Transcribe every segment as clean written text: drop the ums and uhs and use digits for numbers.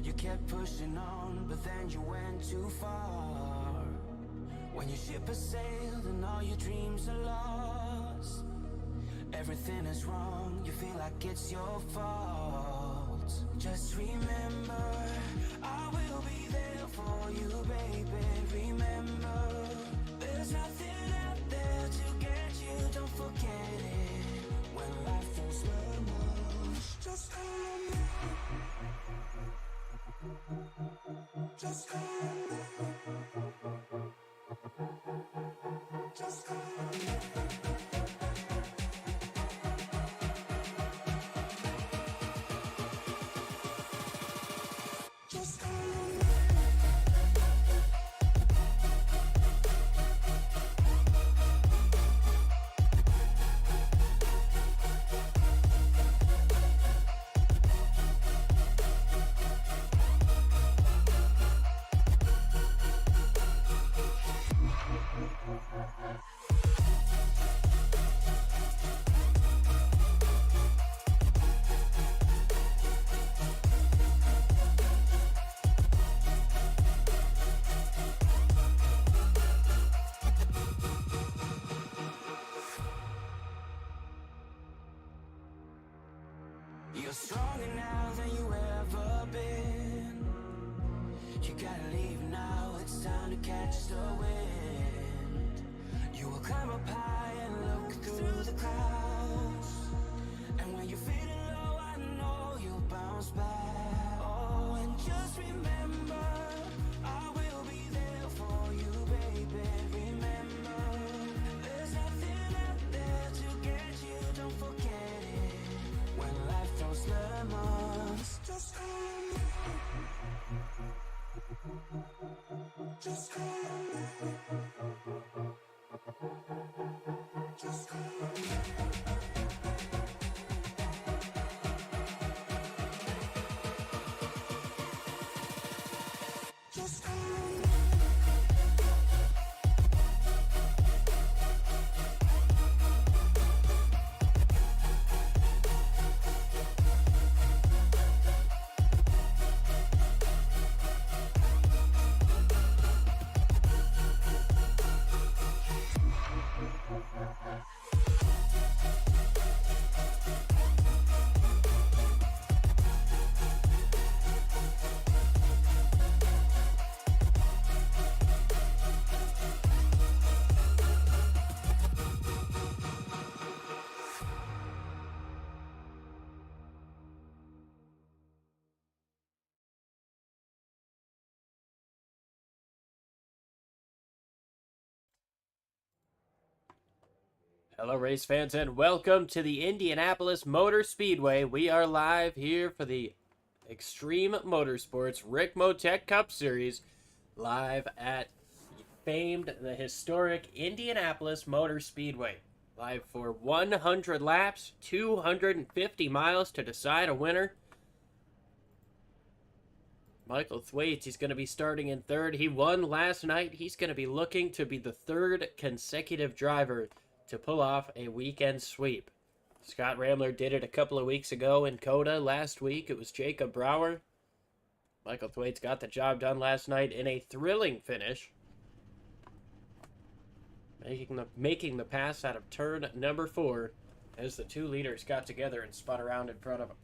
You kept pushing on, but then you went too far. When your ship has sailed and all your dreams are lost, everything is wrong, you feel like it's your fault. Just remember, I will be there for you, baby. Remember, there's nothing out there to get you, don't forget it. When life throws lemons, just call me. Just call me. Just call me. Just call me. You're stronger now than you ever been. You gotta leave now, it's time to catch the wind. You will climb up high and look through the clouds. And when you're feeling low, I know you'll bounce back. Oh, and just remember, I will be there for you, baby. Remember, there's nothing out there to get you, don't forget it. When life throws lemons, just call me. Just call me. Just call me. Just call me. Hello, race fans, and welcome to the Indianapolis Motor Speedway. We are live here for the Extreme Motorsports Ricmotech Cup Series, live at the historic Indianapolis Motor Speedway. Live for 100 laps, 250 miles to decide a winner. Michael Thwaites, he's going to be starting in third. He won last night. He's going to be looking to be the third consecutive driver to pull off a weekend sweep. Scott Ramler did it a couple of weeks ago in Coda. Last week it was Jacob Brower. Michael Thwaites got the job done last night in a thrilling finish, making the pass out of turn number 4 as the two leaders got together and spun around in front of him.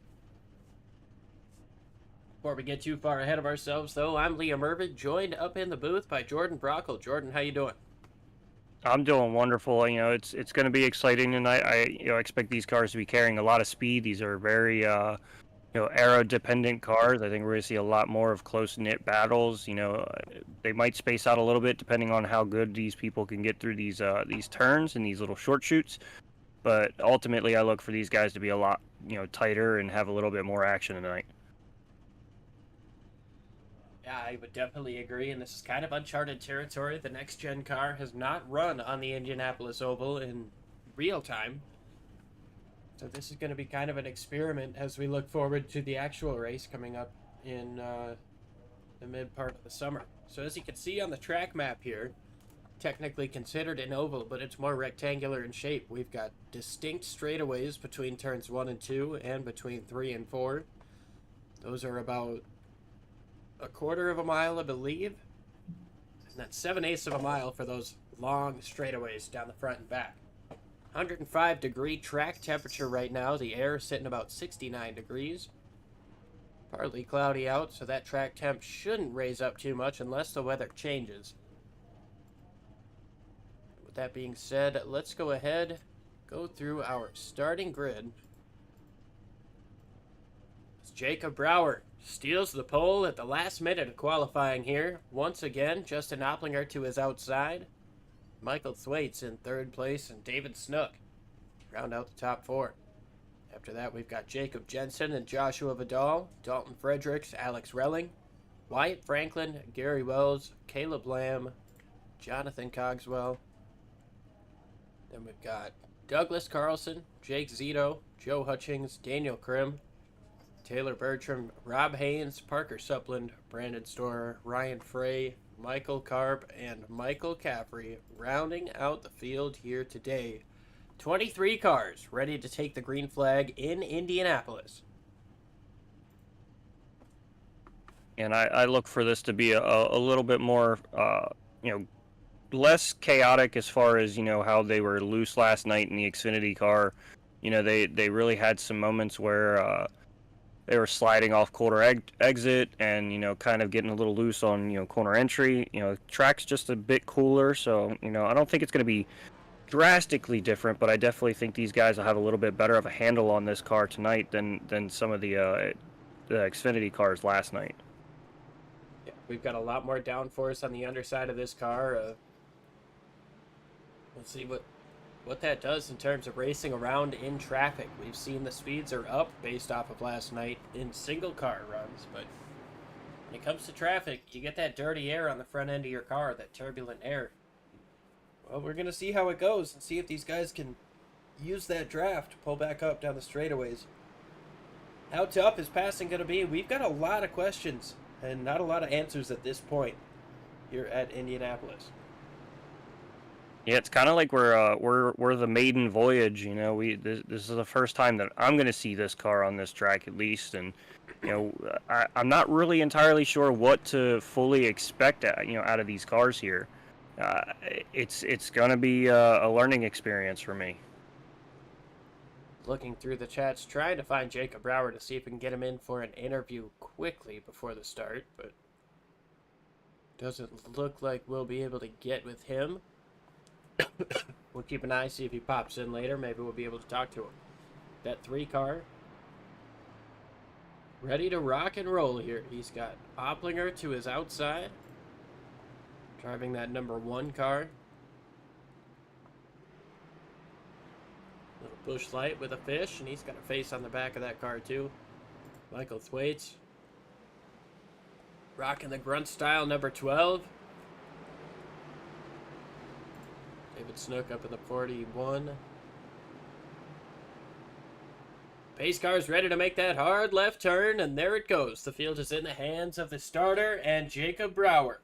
Before we get too far ahead of ourselves, though, I'm Liam Irvin, joined up in the booth by Jordan Brockle. Jordan, how you doing? I'm doing wonderful. You know, it's going to be exciting tonight. I expect these cars to be carrying a lot of speed. These are very aero dependent cars. I think we're going to see a lot more of close knit battles. You know, they might space out a little bit depending on how good these people can get through these turns and these little short shoots. But ultimately, I look for these guys to be a lot tighter and have a little bit more action tonight. Yeah, I would definitely agree, and this is kind of uncharted territory. The next-gen car has not run on the Indianapolis Oval in real time, so this is going to be kind of an experiment as we look forward to the actual race coming up in the mid part of the summer. So as you can see on the track map here, technically considered an oval, but it's more rectangular in shape. We've got distinct straightaways between turns 1 and 2 and between 3 and 4. Those are about a quarter of a mile, I believe. And that's 7/8 of a mile for those long straightaways down the front and back. 105-degree track temperature right now. The air is sitting about 69 degrees. Partly cloudy out, so that track temp shouldn't raise up too much unless the weather changes. With that being said, let's go ahead, go through our starting grid. Jacob Brower steals the pole at the last minute of qualifying here. Once again, Justin Opplinger to his outside. Michael Thwaites in third place, and David Snook round out the top four. After that, we've got Jacob Jensen and Joshua Vidal, Dalton Fredericks, Alex Relling, Wyatt Franklin, Gary Wells, Caleb Lamb, Jonathan Cogswell. Then we've got Douglas Carlson, Jake Zito, Joe Hutchings, Daniel Krim, Taylor Bertram, Rob Haynes, Parker Supland, Brandon Storer, Ryan Frey, Michael Karp, and Michael Caffrey rounding out the field here today. 23 cars ready to take the green flag in Indianapolis. And I look for this to be a little bit more, less chaotic as far as, how they were loose last night in the Xfinity car. They really had some moments where they were sliding off corner exit and, kind of getting a little loose on, corner entry. Track's just a bit cooler, so, I don't think it's going to be drastically different, but I definitely think these guys will have a little bit better of a handle on this car tonight than some of the Xfinity cars last night. Yeah, we've got a lot more downforce on the underside of this car. Let's see what that does in terms of racing around in traffic. We've seen the speeds are up based off of last night in single car runs, but when it comes to traffic, you get that dirty air on the front end of your car, that turbulent air. Well, we're going to see how it goes and see if these guys can use that draft to pull back up down the straightaways. How tough is passing going to be? We've got a lot of questions and not a lot of answers at this point here at Indianapolis. Yeah, it's kind of like we're the maiden voyage. This is the first time that I'm going to see this car on this track at least, and I'm not really entirely sure what to fully expect out of these cars here. It's going to be a learning experience for me. Looking through the chats, trying to find Jacob Brower to see if we can get him in for an interview quickly before the start, but doesn't look like we'll be able to get with him. We'll keep an eye, see if he pops in later. Maybe we'll be able to talk to him. That 3 car ready to rock and roll here. He's got Opplinger to his outside, driving that number 1 car. Little bush light with a fish, and he's got a face on the back of that car too. Michael Thwaites rocking the grunt style number 12. David Snook up in the 41. Pace car's ready to make that hard left turn, and there it goes. The field is in the hands of the starter and Jacob Brower.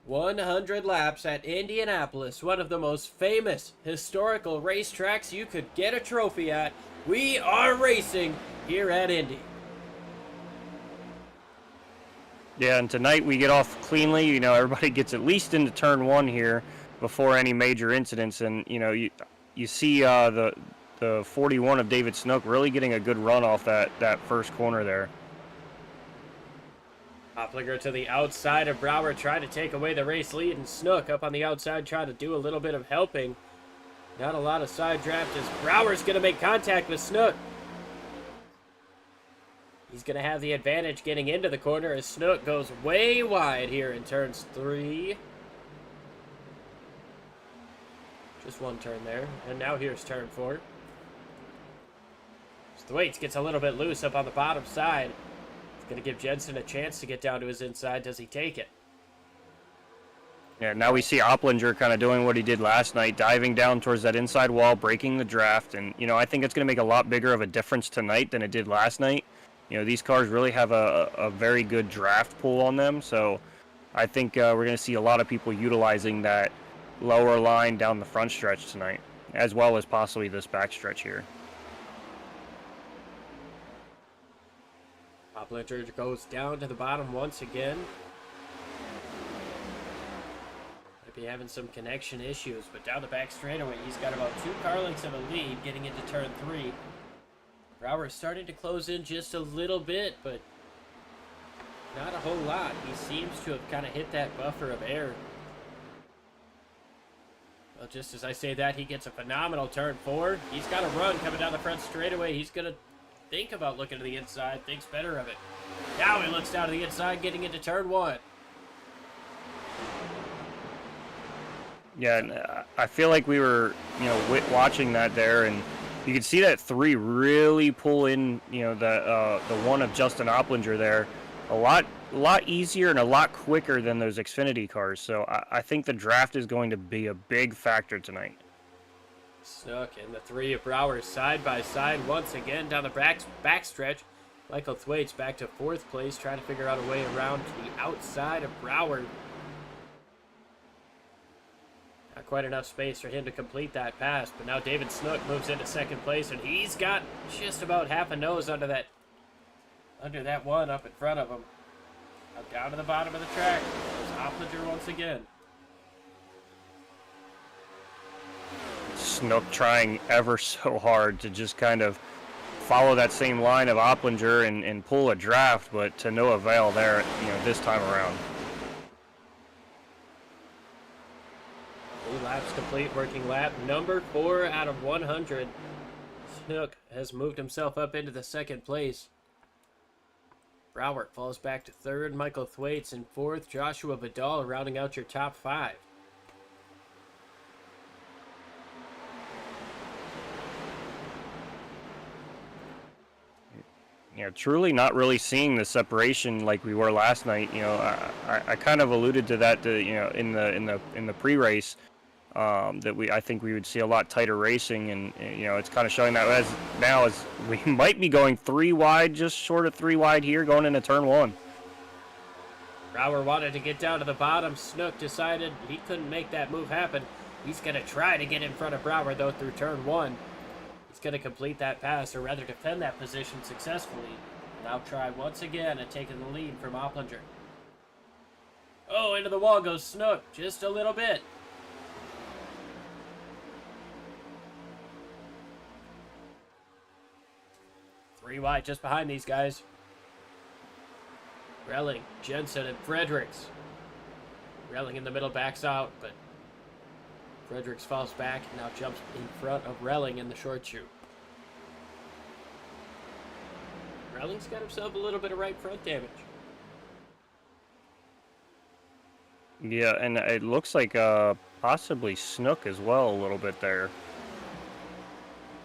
100 laps at Indianapolis, one of the most famous historical racetracks you could get a trophy at. We are racing here at Indy. Yeah, and tonight we get off cleanly. Everybody gets at least into turn 1 here before any major incidents, and you see the 41 of David Snook really getting a good run off that first corner there. Opplinger to the outside of Brower, trying to take away the race lead, and Snook up on the outside trying to do a little bit of helping. Not a lot of side draft as Brower's going to make contact with Snook. He's going to have the advantage getting into the corner as Snook goes way wide here in turns 3. Just one turn there. And now here's turn 4. Thwaites gets a little bit loose up on the bottom side. It's going to give Jensen a chance to get down to his inside. Does he take it? Yeah, now we see Opplinger kind of doing what he did last night, diving down towards that inside wall, breaking the draft. And, I think it's going to make a lot bigger of a difference tonight than it did last night. These cars really have a very good draft pool on them, so I think we're going to see a lot of people utilizing that lower line down the front stretch tonight, as well as possibly this back stretch here. Oplinger goes down to the bottom once again. Might be having some connection issues, but down the back straightaway, he's got about 2 car lengths of a lead getting into turn 3. Brower starting to close in just a little bit, but not a whole lot. He seems to have kind of hit that buffer of air. Well, just as I say that, he gets a phenomenal turn 4. He's got a run coming down the front straightaway. He's going to think about looking to the inside, thinks better of it. Now he looks down to the inside, getting into turn 1. Yeah, and I feel like we were, watching that there, and you could see that 3 really pull in, the one of Justin Oplinger there, a lot easier and a lot quicker than those Xfinity cars. So I think the draft is going to be a big factor tonight. Snook and the 3 of Brower side by side once again down the backstretch. Michael Thwaites back to 4th place, trying to figure out a way around to the outside of Brower. Not quite enough space for him to complete that pass, but now David Snook moves into 2nd place, and he's got just about half a nose under that one up in front of him. Now down to the bottom of the track. There's Oplinger once again. Snook trying ever so hard to just kind of follow that same line of Oplinger and pull a draft, but to no avail there, this time around. 3 laps complete, working lap number 4 out of 100. Snook has moved himself up into the 2nd place. Brower falls back to 3rd, Michael Thwaites in 4th, Joshua Vidal rounding out your top 5. Truly not really seeing the separation like we were last night. I kind of alluded to that, in the pre-race, that I think we would see a lot tighter racing, and it's kind of showing that as we might be going 3 wide, just short of 3 wide here, going into turn 1. Brower wanted to get down to the bottom. Snook decided he couldn't make that move happen. He's going to try to get in front of Brower, though, through turn 1. He's going to complete that pass, or rather defend that position successfully. Now try once again at taking the lead from Oplinger. Oh, into the wall goes Snook, just a little bit. Three wide just behind these guys. Relling, Jensen, and Fredericks. Relling in the middle backs out, but Fredericks falls back and now jumps in front of Relling in the short chute. Relling's got himself a little bit of right front damage. Yeah, and it looks like possibly Snook as well a little bit there.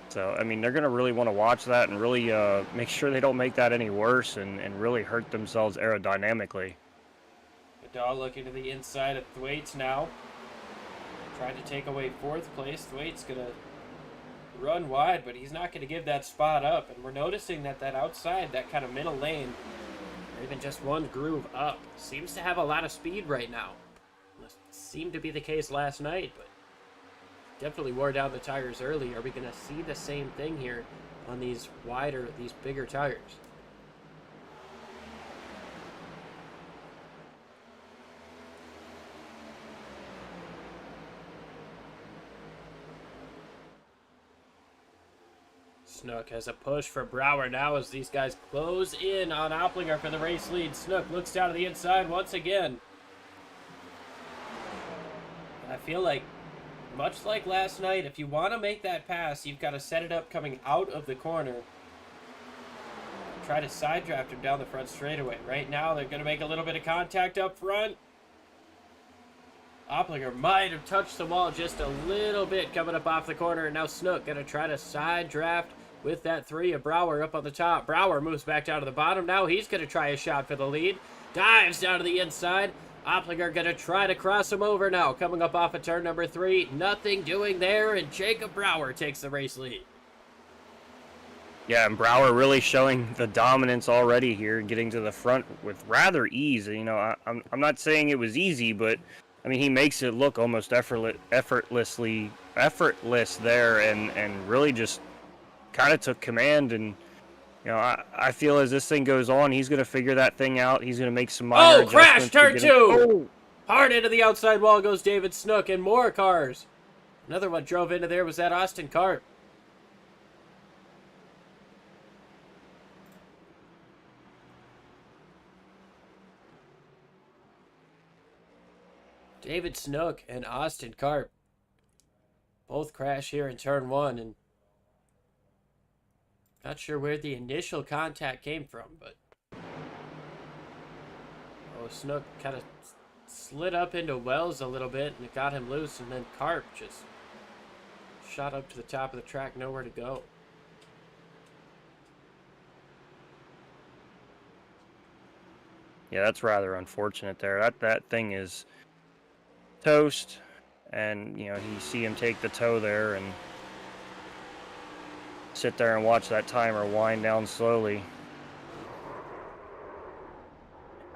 So, I mean, they're going to really want to watch that and really make sure they don't make that any worse and really hurt themselves aerodynamically. Vidal looking to the inside of Thwaites now. Trying to take away 4th place. Thwaites going to run wide, but he's not going to give that spot up. And we're noticing that outside, that kind of middle lane, or even just one groove up, seems to have a lot of speed right now. This seemed to be the case last night, but definitely wore down the tires early. Are we going to see the same thing here on these bigger tires? Snook has a push for Brower now as these guys close in on Oplinger for the race lead. Snook looks down to the inside once again. I feel like, much like last night, if you want to make that pass, you've got to set it up coming out of the corner. Try to side draft him down the front straightaway. Right now, they're going to make a little bit of contact up front. Oplinger might have touched the wall just a little bit coming up off the corner, and now Snook going to try to side draft with that 3 of Brower up on the top. Brower moves back down to the bottom. Now he's going to try a shot for the lead. Dives down to the inside. Oplinger going to try to cross him over now. Coming up off of turn number 3. Nothing doing there, and Jacob Brower takes the race lead. Yeah, and Brower really showing the dominance already here, getting to the front with rather ease. I'm not saying it was easy, but I mean, he makes it look almost effortless there, and really just kind of took command and You know, I feel as this thing goes on, he's going to figure that thing out. He's going to make some minor Oh, crash! adjustments. Turn two! Oh! Hard into the outside wall goes David Snook, and more cars. Another one drove into there was that Austin Cart. David Snook and Austin Cart both crash here in turn one, and not sure where the initial contact came from, but Snook kind of slid up into Wells a little bit, and it got him loose, and then Cart just shot up to the top of the track, nowhere to go. Yeah, that's rather unfortunate there. That thing is toast, and you know, you see him take the toe there and sit there and watch that timer wind down slowly.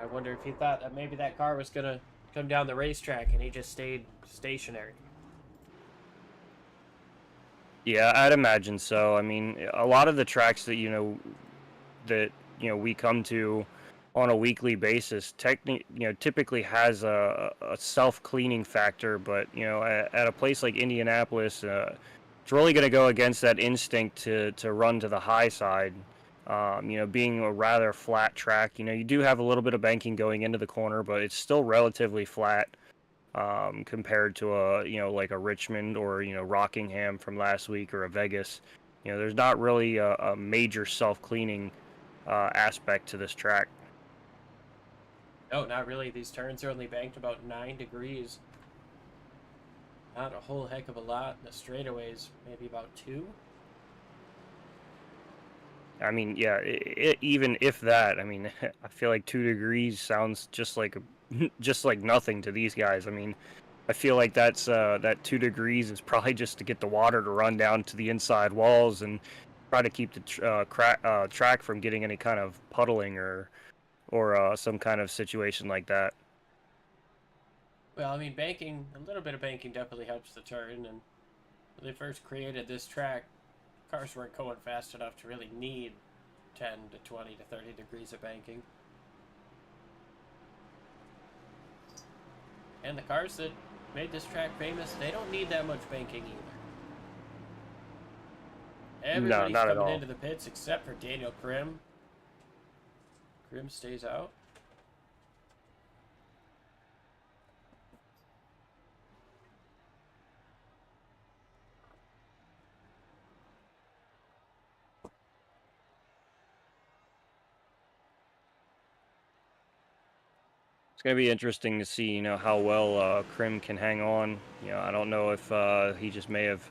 I wonder if he thought that maybe that car was gonna come down the racetrack, and he just stayed stationary. Yeah, I'd imagine so. I mean, a lot of the tracks that we come to on a weekly basis, typically has a self-cleaning factor, but at a place like Indianapolis, it's really going to go against that instinct to run to the high side. Being a rather flat track, you do have a little bit of banking going into the corner, but it's still relatively flat compared to like a Richmond or Rockingham from last week, or a Vegas. There's not really a major self-cleaning aspect to this track. No, not really. These turns are only banked about 9 degrees. Not a whole heck of a lot. The straightaways, maybe about 2. I mean, yeah, even if that, I mean, I feel like 2 degrees sounds just like nothing to these guys. I mean, I feel like that 2 degrees is probably just to get the water to run down to the inside walls and try to keep the track from getting any kind of puddling or some kind of situation like that. Well, I mean, banking, a little bit of banking definitely helps the turn, and when they first created this track, cars weren't going fast enough to really need 10 to 20 to 30 degrees of banking. And the cars that made this track famous, they don't need that much banking either. Everybody's not at coming all. into the pits except for Daniel Krim. Krim stays out. It's going to be interesting to see, how well Krim can hang on. I don't know if he just may have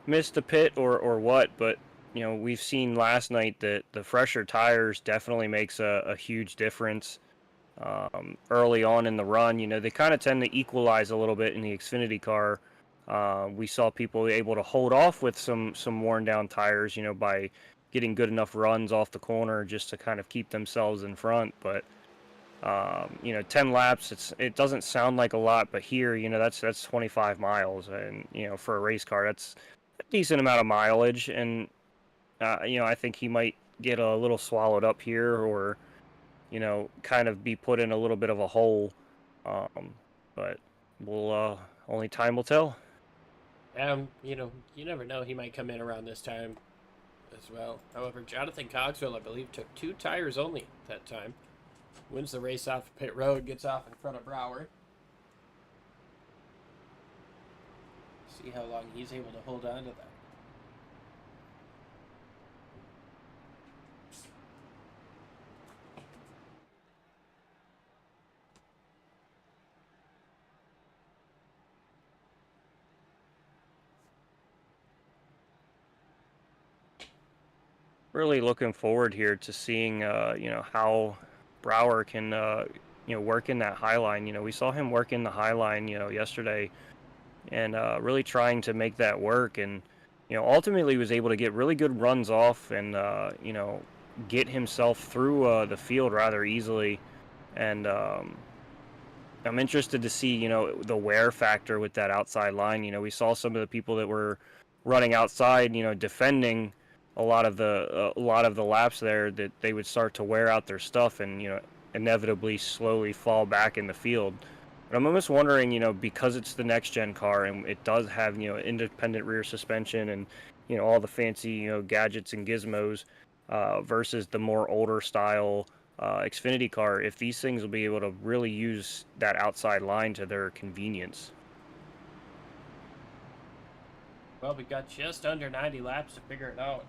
missed a pit or what, but we've seen last night that the fresher tires definitely makes a huge difference early on in the run. They kind of tend to equalize a little bit in the Xfinity car. We saw people able to hold off with some worn down tires, by getting good enough runs off the corner just to kind of keep themselves in front. But 10 laps, it doesn't sound like a lot, but here, that's 25 miles, and for a race car, that's a decent amount of mileage. And I think he might get a little swallowed up here, or kind of be put in a little bit of a hole. But we'll only time will tell. You never know. He might come in around this time as well. However, Jonathan Cogswell, I believe, took 2 tires only that time. Wins the race off pit road, gets off in front of Brower. See how long he's able to hold on to that. Really looking forward here to seeing how Brower can work in that high line. We saw him work in the high line yesterday, and really trying to make that work, and ultimately was able to get really good runs off, and get himself through the field rather easily. And I'm interested to see the wear factor with that outside line. We saw some of the people that were running outside defending a lot of the laps there, that they would start to wear out their stuff and, inevitably slowly fall back in the field. But I'm almost wondering, because it's the next gen car and it does have, independent rear suspension and, all the fancy, gadgets and gizmos, versus the more older style Xfinity car, if these things will be able to really use that outside line to their convenience. Well, we got just under 90 laps to figure it out.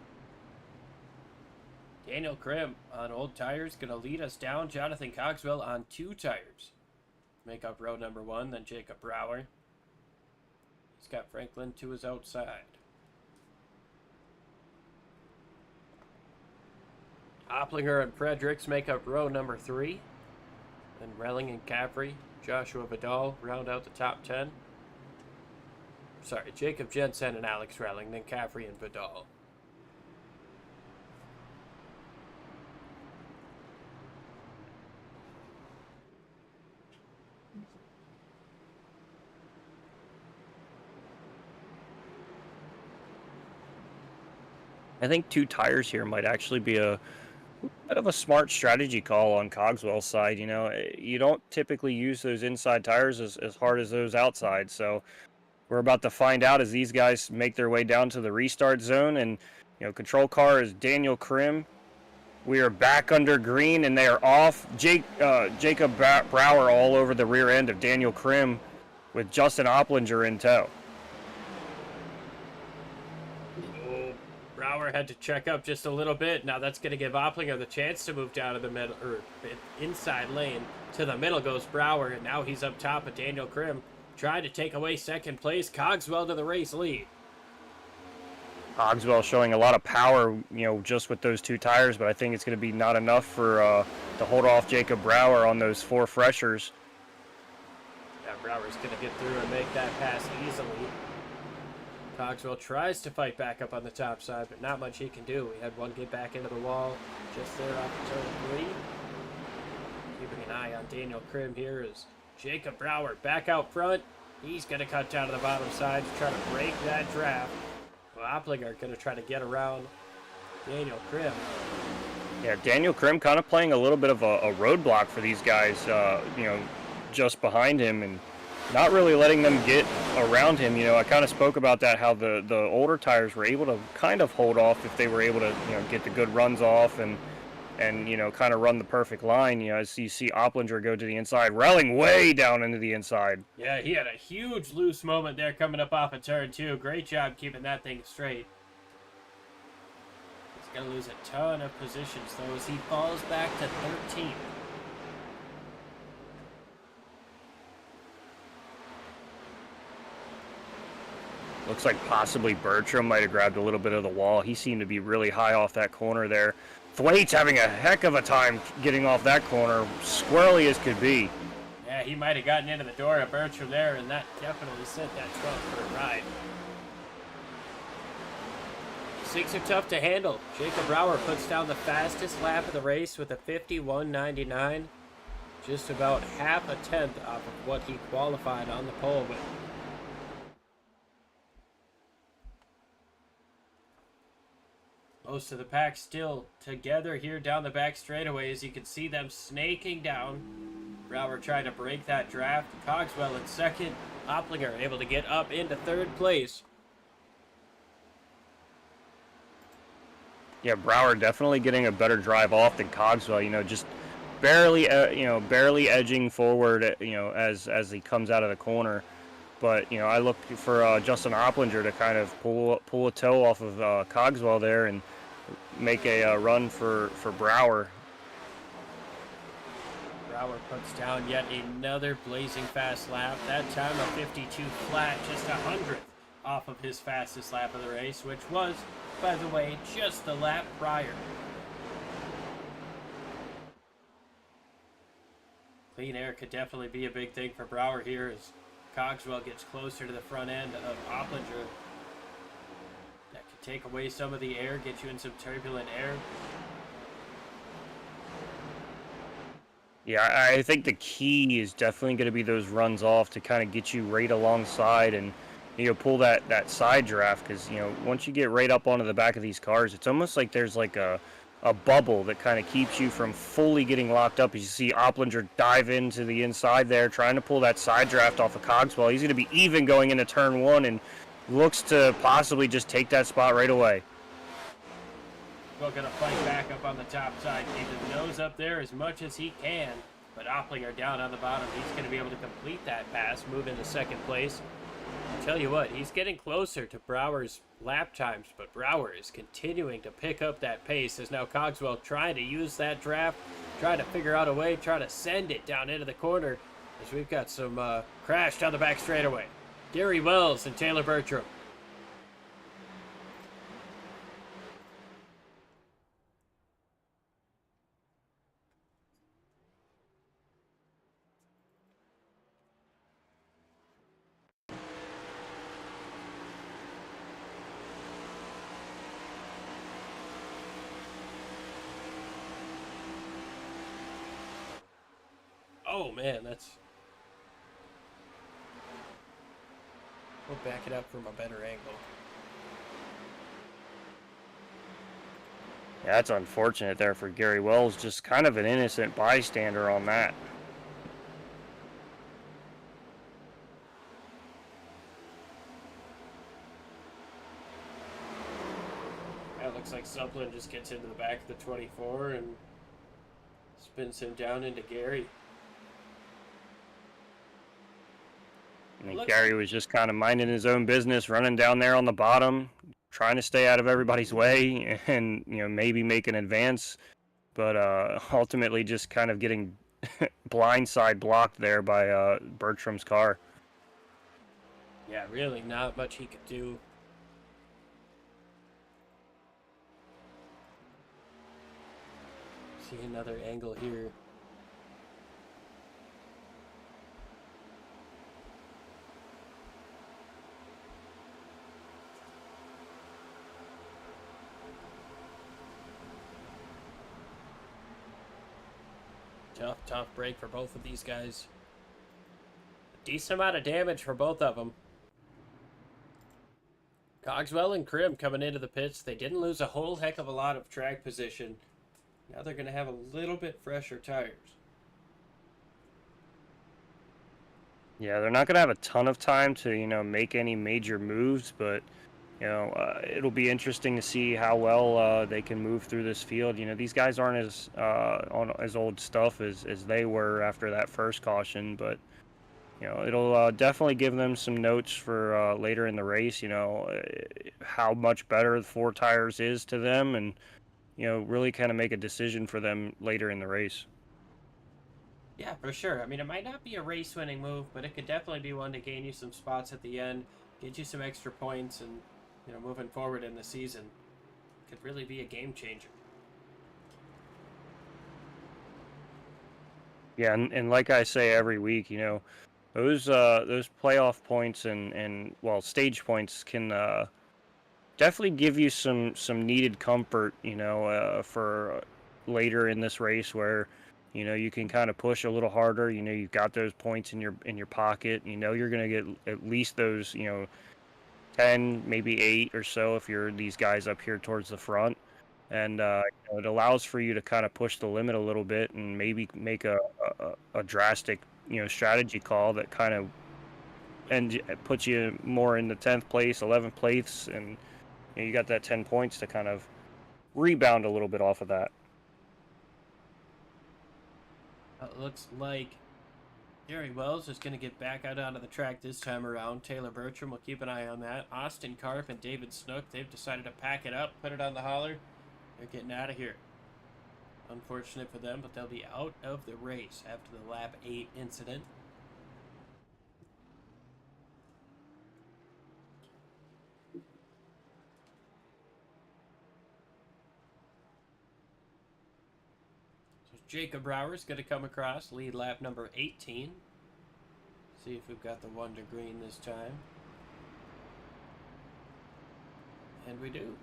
Daniel Krim on old tires going to lead us down. Jonathan Cogswell on 2 tires. Make up row number 1, then Jacob Brower. He's got Franklin to his outside. Opplinger and Fredericks make up row number 3. Then Relling and Caffrey, Joshua Vidal round out the top 10. Sorry, Jacob Jensen and Alex Relling, then Caffrey and Vidal. I think 2 tires here might actually be a bit of a smart strategy call on Cogswell's side. You don't typically use those inside tires as hard as those outside. So we're about to find out as these guys make their way down to the restart zone. And, control car is Daniel Krim. We are back under green and they are off. Jacob Brower all over the rear end of Daniel Krim with Justin Opplinger in tow. Brower had to check up just a little bit. Now that's going to give Opplinger the chance to move down to the middle, or inside lane. To the middle goes Brower, and now he's up top of Daniel Krim, trying to take away second place. Cogswell to the race lead. Cogswell showing a lot of power, just with those 2 tires, but I think it's going to be not enough for to hold off Jacob Brower on those 4 freshers. Yeah, Brower's going to get through and make that pass easily. Cogswell tries to fight back up on the top side, but not much he can do. We had one get back into the wall just there off of turn 3. Keeping an eye on Daniel Krim here is Jacob Brower back out front. He's going to cut down to the bottom side to try to break that draft. Well, Opplinger going to try to get around Daniel Krim. Yeah, Daniel Krim kind of playing a little bit of a roadblock for these guys, just behind him, and not really letting them get around him. I kind of spoke about that, how the older tires were able to kind of hold off if they were able to, get the good runs off and kind of run the perfect line. As you see Opplinger go to the inside, Relling way down into the inside. Yeah, he had a huge loose moment there coming up off of turn 2. Great job keeping that thing straight. He's going to lose a ton of positions, though, as he falls back to 13th. Looks like possibly Bertram might have grabbed a little bit of the wall. He seemed to be really high off that corner there. Thwaite's having a heck of a time getting off that corner, squirrely as could be. Yeah, he might have gotten into the door of Bertram there, and that definitely sent that truck for a ride. 6 are tough to handle. Jacob Brower puts down the fastest lap of the race with a 51.99. Just about half a tenth off of what he qualified on the pole with. Most of the pack still together here down the back straightaway, as you can see them snaking down. Brower trying to break that draft. Cogswell in second. Opplinger able to get up into 3rd place. Yeah, Brower definitely getting a better drive off than Cogswell. Just barely, barely edging forward. As he comes out of the corner. But I look for Justin Opplinger to kind of pull a toe off of Cogswell there and make a run for Brower. Brower puts down yet another blazing fast lap. That time a 52 flat, just 100th off of his fastest lap of the race, which was, by the way, just the lap prior. Clean air could definitely be a big thing for Brower here as Cogswell gets closer to the front end of Opplinger. That could take away some of the air, get you in some turbulent air. Yeah, I think the key is definitely going to be those runs off to kind of get you right alongside and, pull that side draft, because once you get right up onto the back of these cars, it's almost like there's like a bubble that kind of keeps you from fully getting locked up. As you see Opplinger dive into the inside there, trying to pull that side draft off of Cogswell. He's going to be even going into turn one and looks to possibly just take that spot right away. Well, gonna fight back up on the top side. Keep his nose up there as much as he can. But Opplinger down on the bottom. He's going to be able to complete that pass, move into second place. I'll tell you what, he's getting closer to Brower's lap times, but Brower is continuing to pick up that pace as now Cogswell trying to use that draft, trying to figure out a way, trying to send it down into the corner as we've got some crash down the back straightaway. Gary Wells and Taylor Bertram. Oh man, that's... We'll back it up from a better angle. Yeah, that's unfortunate there for Gary Wells. Just kind of an innocent bystander on that. Yeah, it looks like Zuplin just gets into the back of the 24 and spins him down into Gary. I think Gary was just kind of minding his own business, running down there on the bottom, trying to stay out of everybody's way and, maybe make an advance, but ultimately just kind of getting blindside blocked there by Bertram's car. Yeah, really not much he could do. See another angle here. Tough break for both of these guys. A decent amount of damage for both of them. Cogswell and Krim coming into the pits. They didn't lose a whole heck of a lot of track position. Now they're going to have a little bit fresher tires. Yeah, they're not going to have a ton of time to, make any major moves, but, it'll be interesting to see how well they can move through this field. These guys aren't as old stuff as they were after that first caution, but, it'll definitely give them some notes for later in the race, how much better the 4 tires is to them, and, really kind of make a decision for them later in the race. Yeah, for sure. I mean, it might not be a race-winning move, but it could definitely be one to gain you some spots at the end, get you some extra points, and, moving forward in the season, could really be a game changer. Yeah, and like I say every week, those playoff points and stage points can definitely give you some needed comfort, for later in this race where you can kind of push a little harder. You've got those points in your pocket. You're going to get at least those 10, maybe 8 or so if you're these guys up here towards the front, and it allows for you to kind of push the limit a little bit and maybe make a drastic strategy call that kind of puts you more in the 10th place, 11th place, and you got that 10 points to kind of rebound a little bit off of that. It looks like Gary Wells is going to get back out onto the track this time around. Taylor Bertram will keep an eye on that. Austin Karp and David Snook, they've decided to pack it up, put it on the hauler. They're getting out of here. Unfortunate for them, but they'll be out of the race after the lap 8 incident. Jacob Brower's going to come across, lead lap number 18. See if we've got the one to green this time. And we do.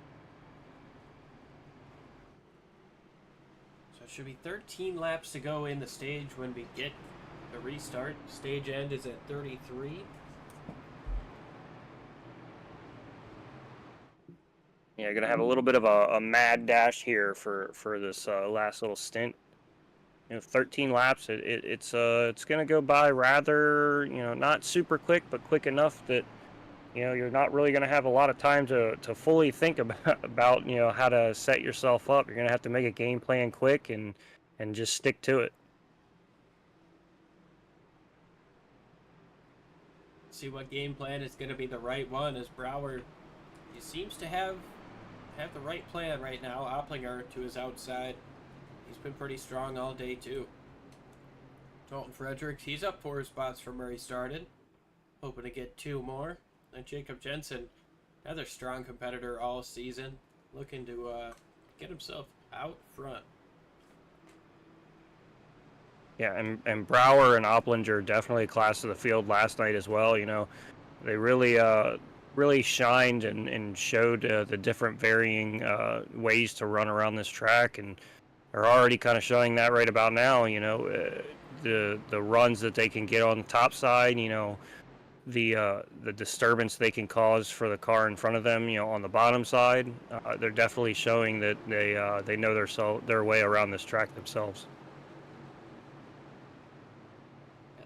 So it should be 13 laps to go in the stage when we get the restart. Stage end is at 33. Yeah, gonna have a little bit of a mad dash here for this last little stint. 13 laps. It's gonna go by rather, not super quick, but quick enough that you're not really gonna have a lot of time to fully think about how to set yourself up. You're gonna have to make a game plan quick and just stick to it. See what game plan is going to be the right one, as Brower, he seems to have the right plan right now. Opplinger to his outside. He's been pretty strong all day too. Dalton Fredericks, he's up 4 spots from where he started. Hoping to get 2 more. And Jacob Jensen, another strong competitor all season. Looking to get himself out front. Yeah, and Brower and Opplinger definitely class of the field last night as well. They really shined and showed the different varying ways to run around this track, and are already kind of showing that right about now. The runs that they can get on the top side. The disturbance they can cause for the car in front of them. On the bottom side, they're definitely showing that they know their way around this track themselves.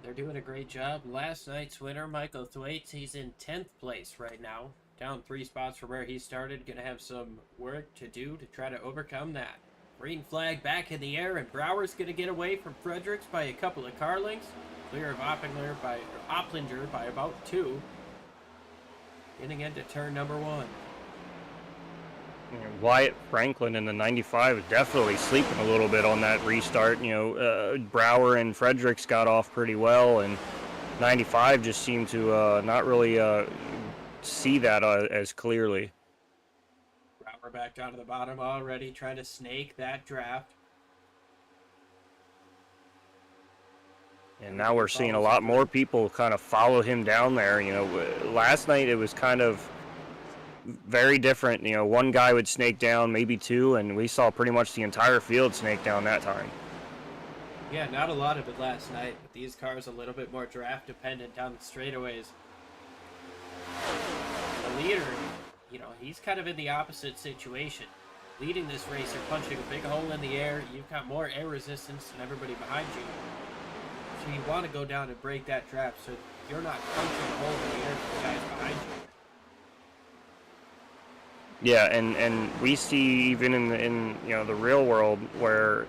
They're doing a great job. Last night's winner, Michael Thwaites, he's in 10th place right now. Down 3 spots from where he started. Going to have some work to do to try to overcome that. Green flag back in the air, and Brower's going to get away from Fredericks by a couple of car lengths. Clear of Opplinger by about 2. Getting into turn number 1. Wyatt Franklin in the 95 is definitely sleeping a little bit on that restart. Brower and Fredericks got off pretty well, and 95 just seemed to not really see that as clearly. Brower back down to the bottom already, trying to snake that draft. And now we're seeing a lot more people kind of follow him down there. Last night it was kind of very different. One guy would snake down, maybe 2, and we saw pretty much the entire field snake down that time. Yeah, not a lot of it last night, but these cars a little bit more draft dependent down the straightaways. The leader, he's kind of in the opposite situation. Leading this race, you're punching a big hole in the air. You've got more air resistance than everybody behind you. So you want to go down and break that draft so you're not punching a hole in the air for the guys behind you. Yeah, and we see even in the real world where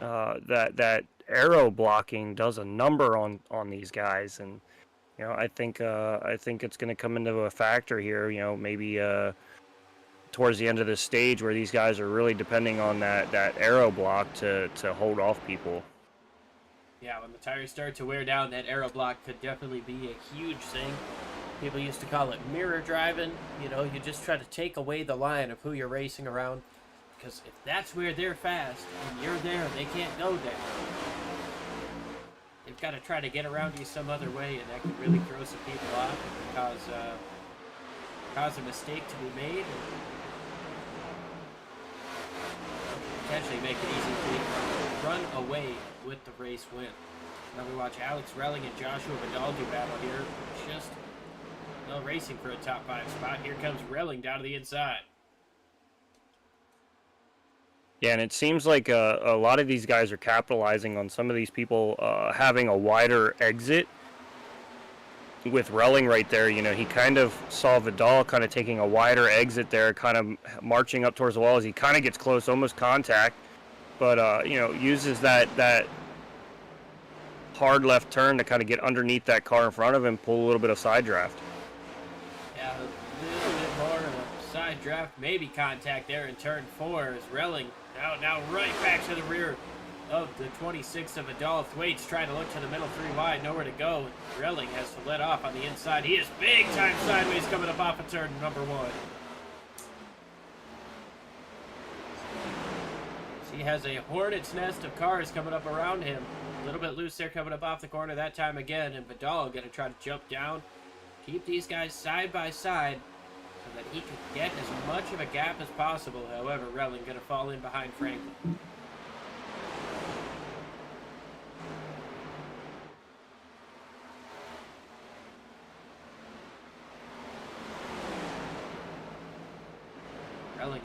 that aero blocking does a number on these guys, and I think it's going to come into a factor here. Maybe towards the end of this stage where these guys are really depending on that aero block to hold off people. Yeah, when the tires start to wear down, that aero block could definitely be a huge thing. People used to call it mirror driving. You just try to take away the line of who you're racing around. Because if that's where they're fast and you're there, they can't go there. They've got to try to get around you some other way, and that can really throw some people off and cause a mistake to be made. And potentially make it easy for you to run away with the race win. Now we watch Alex Relling and Joshua Vidal do battle here. Just racing for a top 5 spot. Here comes Relling down to the inside. Yeah, and it seems like a lot of these guys are capitalizing on some of these people having a wider exit. With Relling right there, he kind of saw Vidal kind of taking a wider exit there, kind of marching up towards the wall as he kind of gets close, almost contact, but uses that hard left turn to kind of get underneath that car in front of him, pull a little bit of side draft. Yeah, a little bit more of a side draft, maybe contact there in turn 4 as Relling now right back to the rear of the 26th of Vidal. Thwaites trying to look to the middle 3 wide, nowhere to go. Relling has to let off on the inside. He is big time sideways coming up off of turn number 1. He has a hornet's nest of cars coming up around him. A little bit loose there coming up off the corner that time again, and Vidal going to try to jump down, keep these guys side by side so that he can get as much of a gap as possible. However, Relling going to fall in behind Franklin.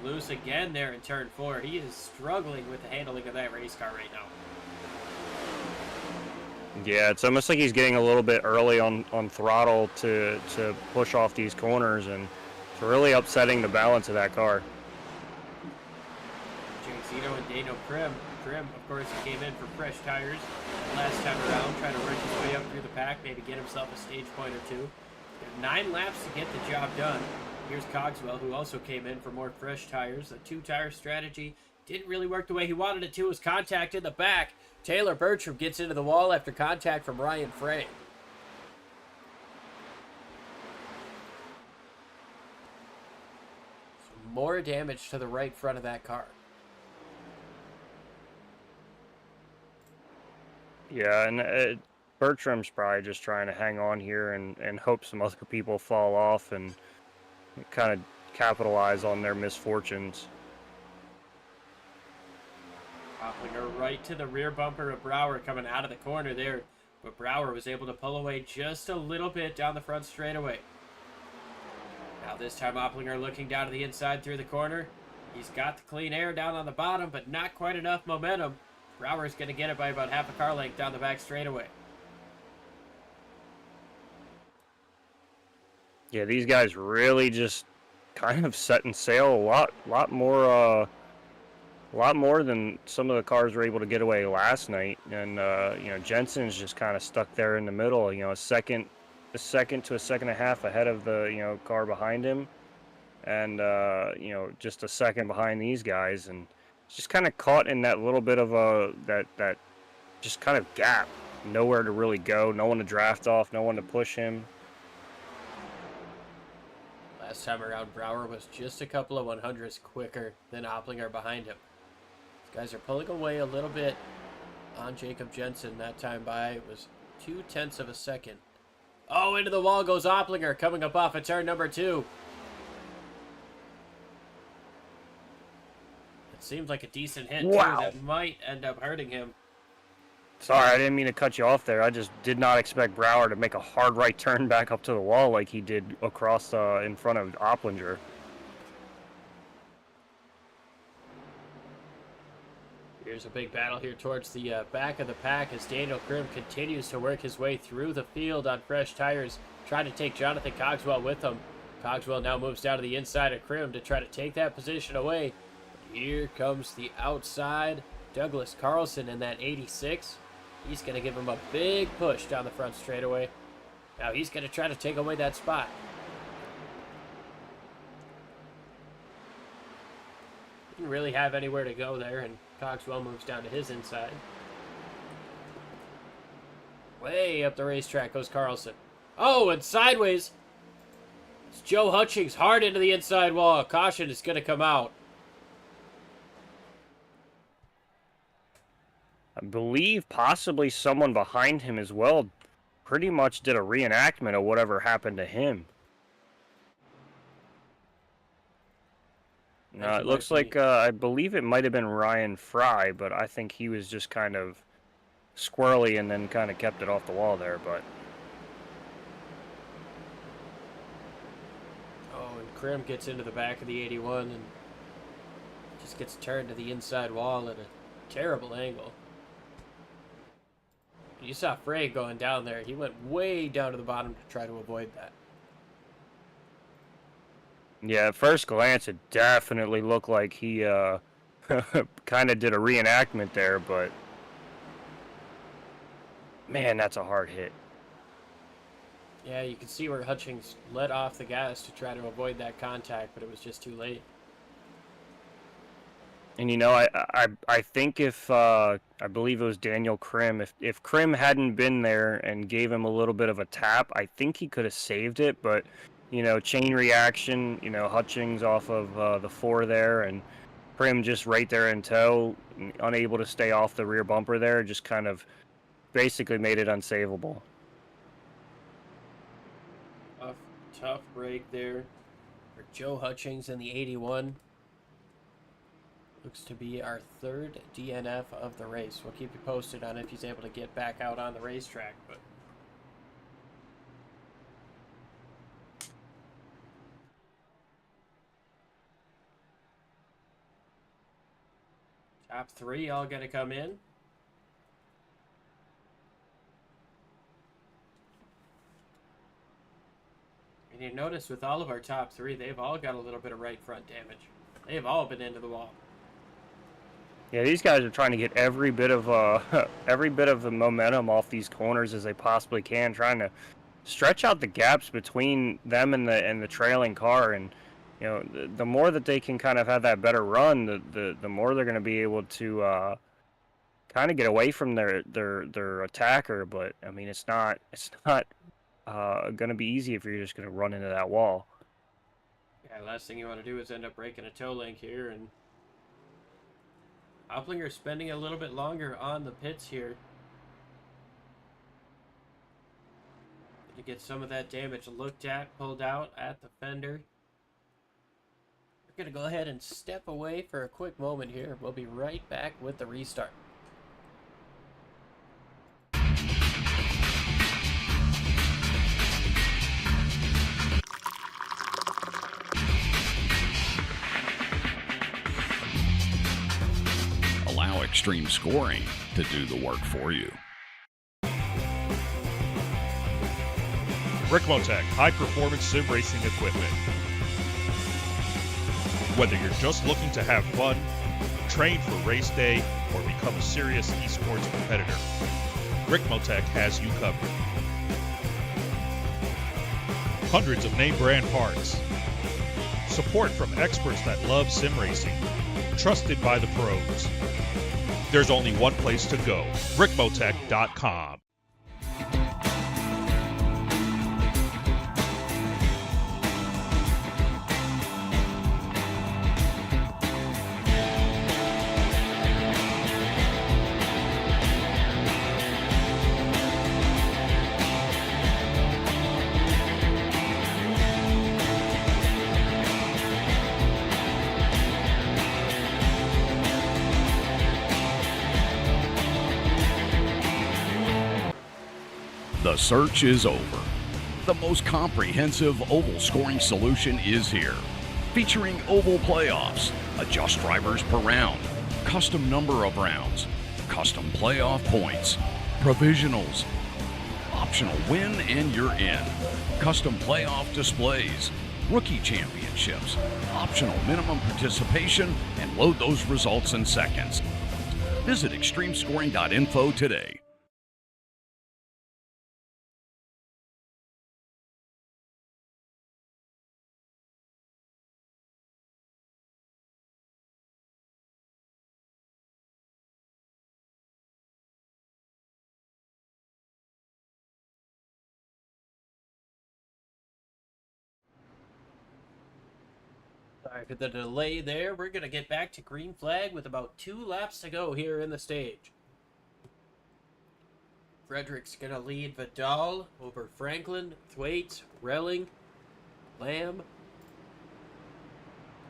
loose again there in turn 4. He is struggling with the handling of that race car right now. Yeah, it's almost like he's getting a little bit early on throttle to push off these corners, and it's really upsetting the balance of that car. Jake Zito and Daniel Krim. Krim, of course, he came in for fresh tires last time around, trying to work his way up through the pack, maybe get himself a stage point or two. 9 laps to get the job done. Here's Cogswell, who also came in for more fresh tires. A 2-tire strategy didn't really work the way he wanted it to. Was contact in the back. Taylor Bertram gets into the wall after contact from Ryan Frey. So more damage to the right front of that car. Yeah, and Bertram's probably just trying to hang on here and hope some other people fall off and kind of capitalize on their misfortunes. Opplinger right to the rear bumper of Brower coming out of the corner there. But Brower was able to pull away just a little bit down the front straightaway. Now this time Opplinger looking down to the inside through the corner. He's got the clean air down on the bottom, but not quite enough momentum. Brower's going to get it by about half a car length down the back straightaway. Yeah, these guys really just kind of setting sail a lot more than some of the cars were able to get away last night. And you know, Jensen's just kind of stuck there in the middle. You know, a second to a second and a half ahead of the car behind him, and you know, just a second behind these guys, and just kind of caught in that little bit of that just kind of gap. Nowhere to really go. No one to draft off. No one to push him. Last time around, Brower was just a couple of 100ths quicker than Opplinger behind him. These guys are pulling away a little bit on Jacob Jensen. That time by it was 0.2 of a second. Oh, into the wall goes Opplinger, coming up off of turn number 2. It seems like a decent hit, Wow. too, that might end up hurting him. Sorry, I didn't mean to cut you off there. I just did not expect Brower to make a hard right turn back up to the wall like he did across in front of Opplinger. Here's a big battle here towards the back of the pack as Daniel Krim continues to work his way through the field on fresh tires, trying to take Jonathan Cogswell with him. Cogswell now moves down to the inside of Krim to try to take that position away. Here comes the outside Douglas Carlson in that 86. He's going to give him a big push down the front straightaway. Now he's going to try to take away that spot. Didn't really have anywhere to go there, and Cogswell moves down to his inside. Way up the racetrack goes Carlson. Oh, and sideways. It's Joe Hutchings hard into the inside wall. Caution is going to come out. I believe possibly someone behind him as well pretty much did a reenactment of whatever happened to him. It looks like, I believe it might have been Ryan Fry, but I think he was just kind of squirrely and then kind of kept it off the wall there, but... Oh, and Krim gets into the back of the 81 and just gets turned to the inside wall at a terrible angle. You saw Frey going down there. He went way down to the bottom to try to avoid that. Yeah, at first glance, it definitely looked like he kind of did a reenactment there, but... Man, that's a hard hit. Yeah, you can see where Hutchings let off the gas to try to avoid that contact, but it was just too late. And you know, I think if I believe it was Daniel Krim, if Krim hadn't been there and gave him a little bit of a tap, I think he could have saved it. But you know, chain reaction, you know, Hutchings off of the 4 there, and Krim just right there in tow, unable to stay off the rear bumper there, just kind of basically made it unsavable. Tough break there for Joe Hutchings in the 81. Looks to be our 3rd DNF of the race. We'll keep you posted on if he's able to get back out on the racetrack. But Top 3 all going to come in. And you notice with all of our top 3, they've all got a little bit of right front damage. They've all been into the wall. Yeah, these guys are trying to get every bit of the momentum off these corners as they possibly can, trying to stretch out the gaps between them and the trailing car. And you know, the more that they can kind of have that better run, the more they're going to be able to kind of get away from their attacker. But I mean, it's not going to be easy if you're just going to run into that wall. Yeah, last thing you want to do is end up breaking a toe link here. And Opplinger spending a little bit longer on the pits here to get some of that damage looked at, pulled out at the fender. We're going to go ahead and step away for a quick moment here. We'll be right back with the restart. Allow Extreme Scoring to do the work for you. Ricmotech high-performance sim racing equipment. Whether you're just looking to have fun, train for race day, or become a serious esports competitor, Ricmotech has you covered. Hundreds of name brand parts. Support from experts that love sim racing. Trusted by the pros. There's only one place to go, ricmotech.com. The search is over. The most comprehensive oval scoring solution is here. Featuring oval playoffs, adjust drivers per round, custom number of rounds, custom playoff points, provisionals, optional win and you're in, custom playoff displays, rookie championships, optional minimum participation, and load those results in seconds. Visit extremescoring.info today. Sorry for the delay there. We're going to get back to green flag with about 2 laps to go here in the stage. Frederick's going to lead Vidal over Franklin, Thwaites, Relling, Lamb,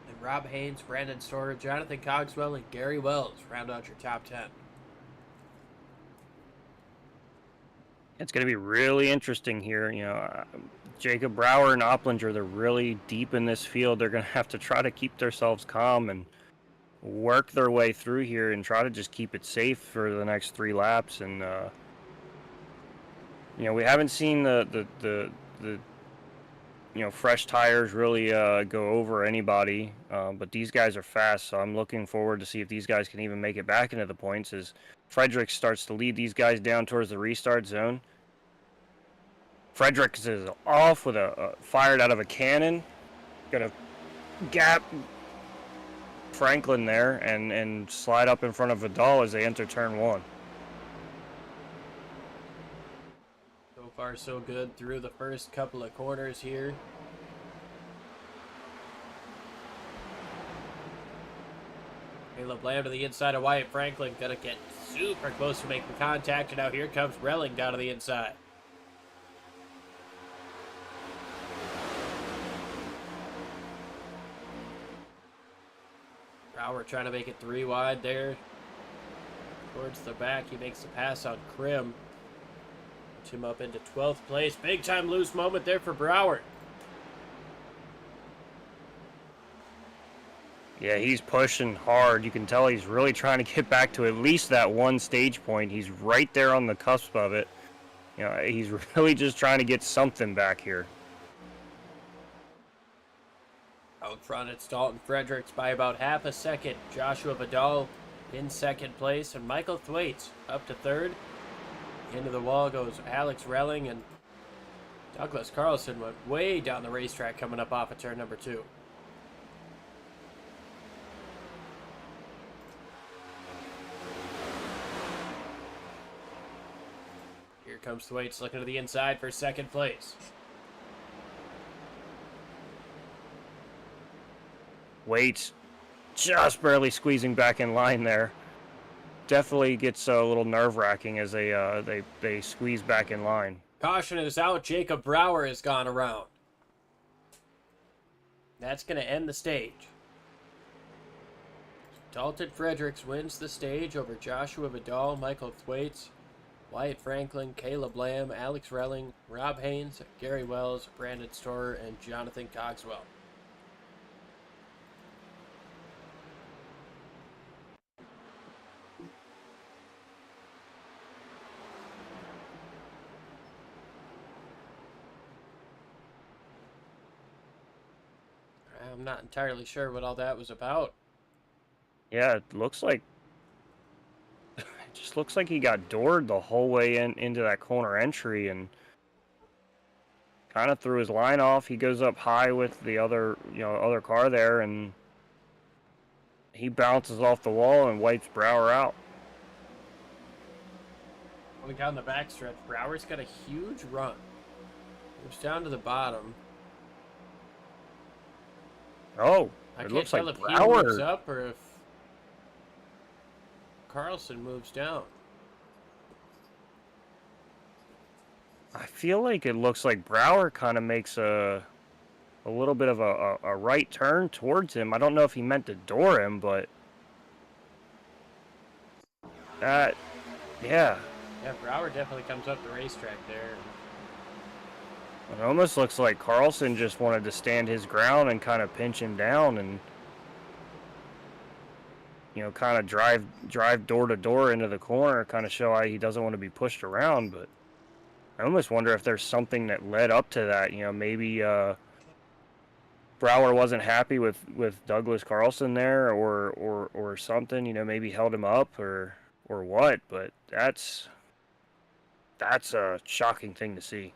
and Rob Haynes, Brandon Storer, Jonathan Cogswell, and Gary Wells round out your top 10. It's going to be really interesting here. You know, Jacob Brower and Opplinger, they're really deep in this field. They're going to have to try to keep themselves calm and work their way through here and try to just keep it safe for the next 3 laps. And you know, we haven't seen the you know, fresh tires really go over anybody, but these guys are fast, so I'm looking forward to see if these guys can even make it back into the points as Frederick starts to lead these guys down towards the restart zone. Fredericks is off with a fired out of a cannon. Gonna gap Franklin there and slide up in front of Vidal as they enter turn 1. So far, so good through the first couple of corners here. Caleb Lamb to the inside of Wyatt Franklin. Gonna get super close to making contact. And now here comes Relling down to the inside. Brower trying to make it 3 wide there. Towards the back, he makes the pass on Krim. Puts him up into 12th place. Big time loose moment there for Brower. Yeah, he's pushing hard. You can tell he's really trying to get back to at least that one stage point. He's right there on the cusp of it. You know, he's really just trying to get something back here. Out front, it's Dalton Fredericks by about half a second. Joshua Vidal in second place, and Michael Thwaites up to third. Into the wall goes Alex Relling, and Douglas Carlson went way down the racetrack coming up off of turn number 2. Here comes Thwaites looking to the inside for second place. Waits just barely squeezing back in line there. Definitely gets a little nerve-wracking as they squeeze back in line. Caution is out. Jacob Brower has gone around. That's going to end the stage. Dalton Fredericks wins the stage over Joshua Vidal, Michael Thwaites, Wyatt Franklin, Caleb Lamb, Alex Relling, Rob Haynes, Gary Wells, Brandon Storer, and Jonathan Cogswell. I'm not entirely sure what all that was about. Yeah, it looks like it just looks like he got doored the whole way into that corner entry and kind of threw his line off. He goes up high with the other car there, and he bounces off the wall and wipes Brower out. Going down the backstretch, Brower's got a huge run. Moves down to the bottom. Oh, I it can't looks tell like if he moves Brower. up or if Carlson moves down. I feel like it looks like Brower kind of makes a little bit of a right turn towards him. I don't know if he meant to door him, but that, yeah. Yeah, Brower definitely comes up the racetrack there. It almost looks like Carlson just wanted to stand his ground and kind of pinch him down and, you know, kind of drive door to door into the corner, kind of show how he doesn't want to be pushed around. But I almost wonder if there's something that led up to that. You know, maybe Brower wasn't happy with Douglas Carlson there, or something. You know, maybe held him up or what. But that's a shocking thing to see.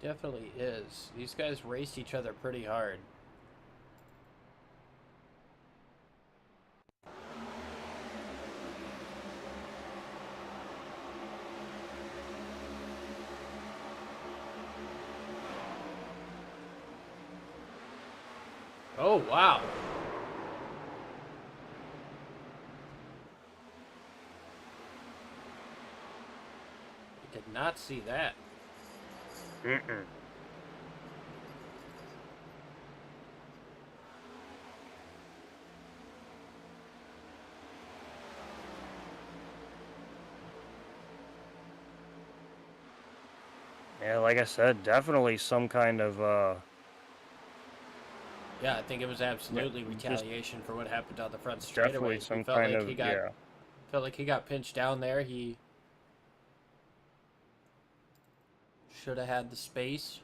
Definitely is. These guys raced each other pretty hard. Oh, wow. I did not see that. Mm-mm. Yeah, like I said, definitely some kind of Yeah, I think it was absolutely retaliation for what happened on the front straightaway. definitely some He felt kind like of he got felt like he got pinched down there. He should have had the space.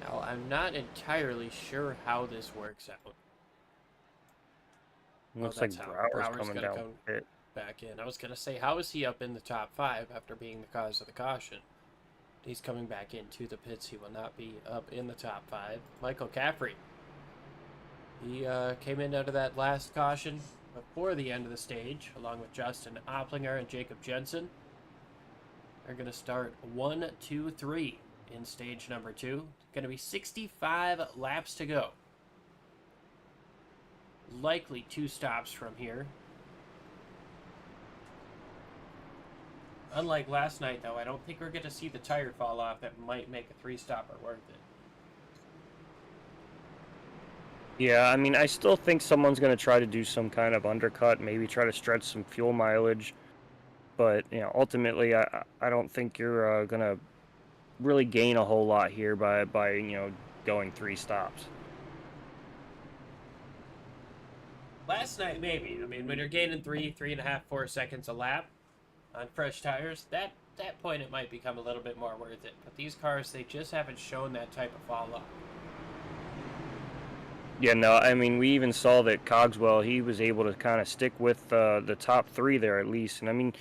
Now, I'm not entirely sure how this works out. looks that's like how Brower's Brower's coming gonna down come the pit. back in. I was going to say, how is he up in the top 5 after being the cause of the caution? He's coming back into the pits. He will not be up in the top 5. Michael Caffrey. He came in under that last caution before the end of the stage, along with Justin Opplinger and Jacob Jensen. They're going to start 1, 2, 3 in stage number 2. Going to be 65 laps to go. Likely 2 stops from here. Unlike last night, though, I don't think we're going to see the tire fall off that might make a 3-stopper worth it. Yeah, I mean, I still think someone's going to try to do some kind of undercut, maybe try to stretch some fuel mileage. But, ultimately, I don't think you're going to really gain a whole lot here by going 3 stops. Last night, maybe. I mean, when you're gaining 3.5, 4 seconds a lap on fresh tires, that point it might become a little bit more worth it. But these cars, they just haven't shown that type of fall off. Yeah, no, I mean, we even saw that Cogswell, he was able to kind of stick with the top 3 there at least. And I mean,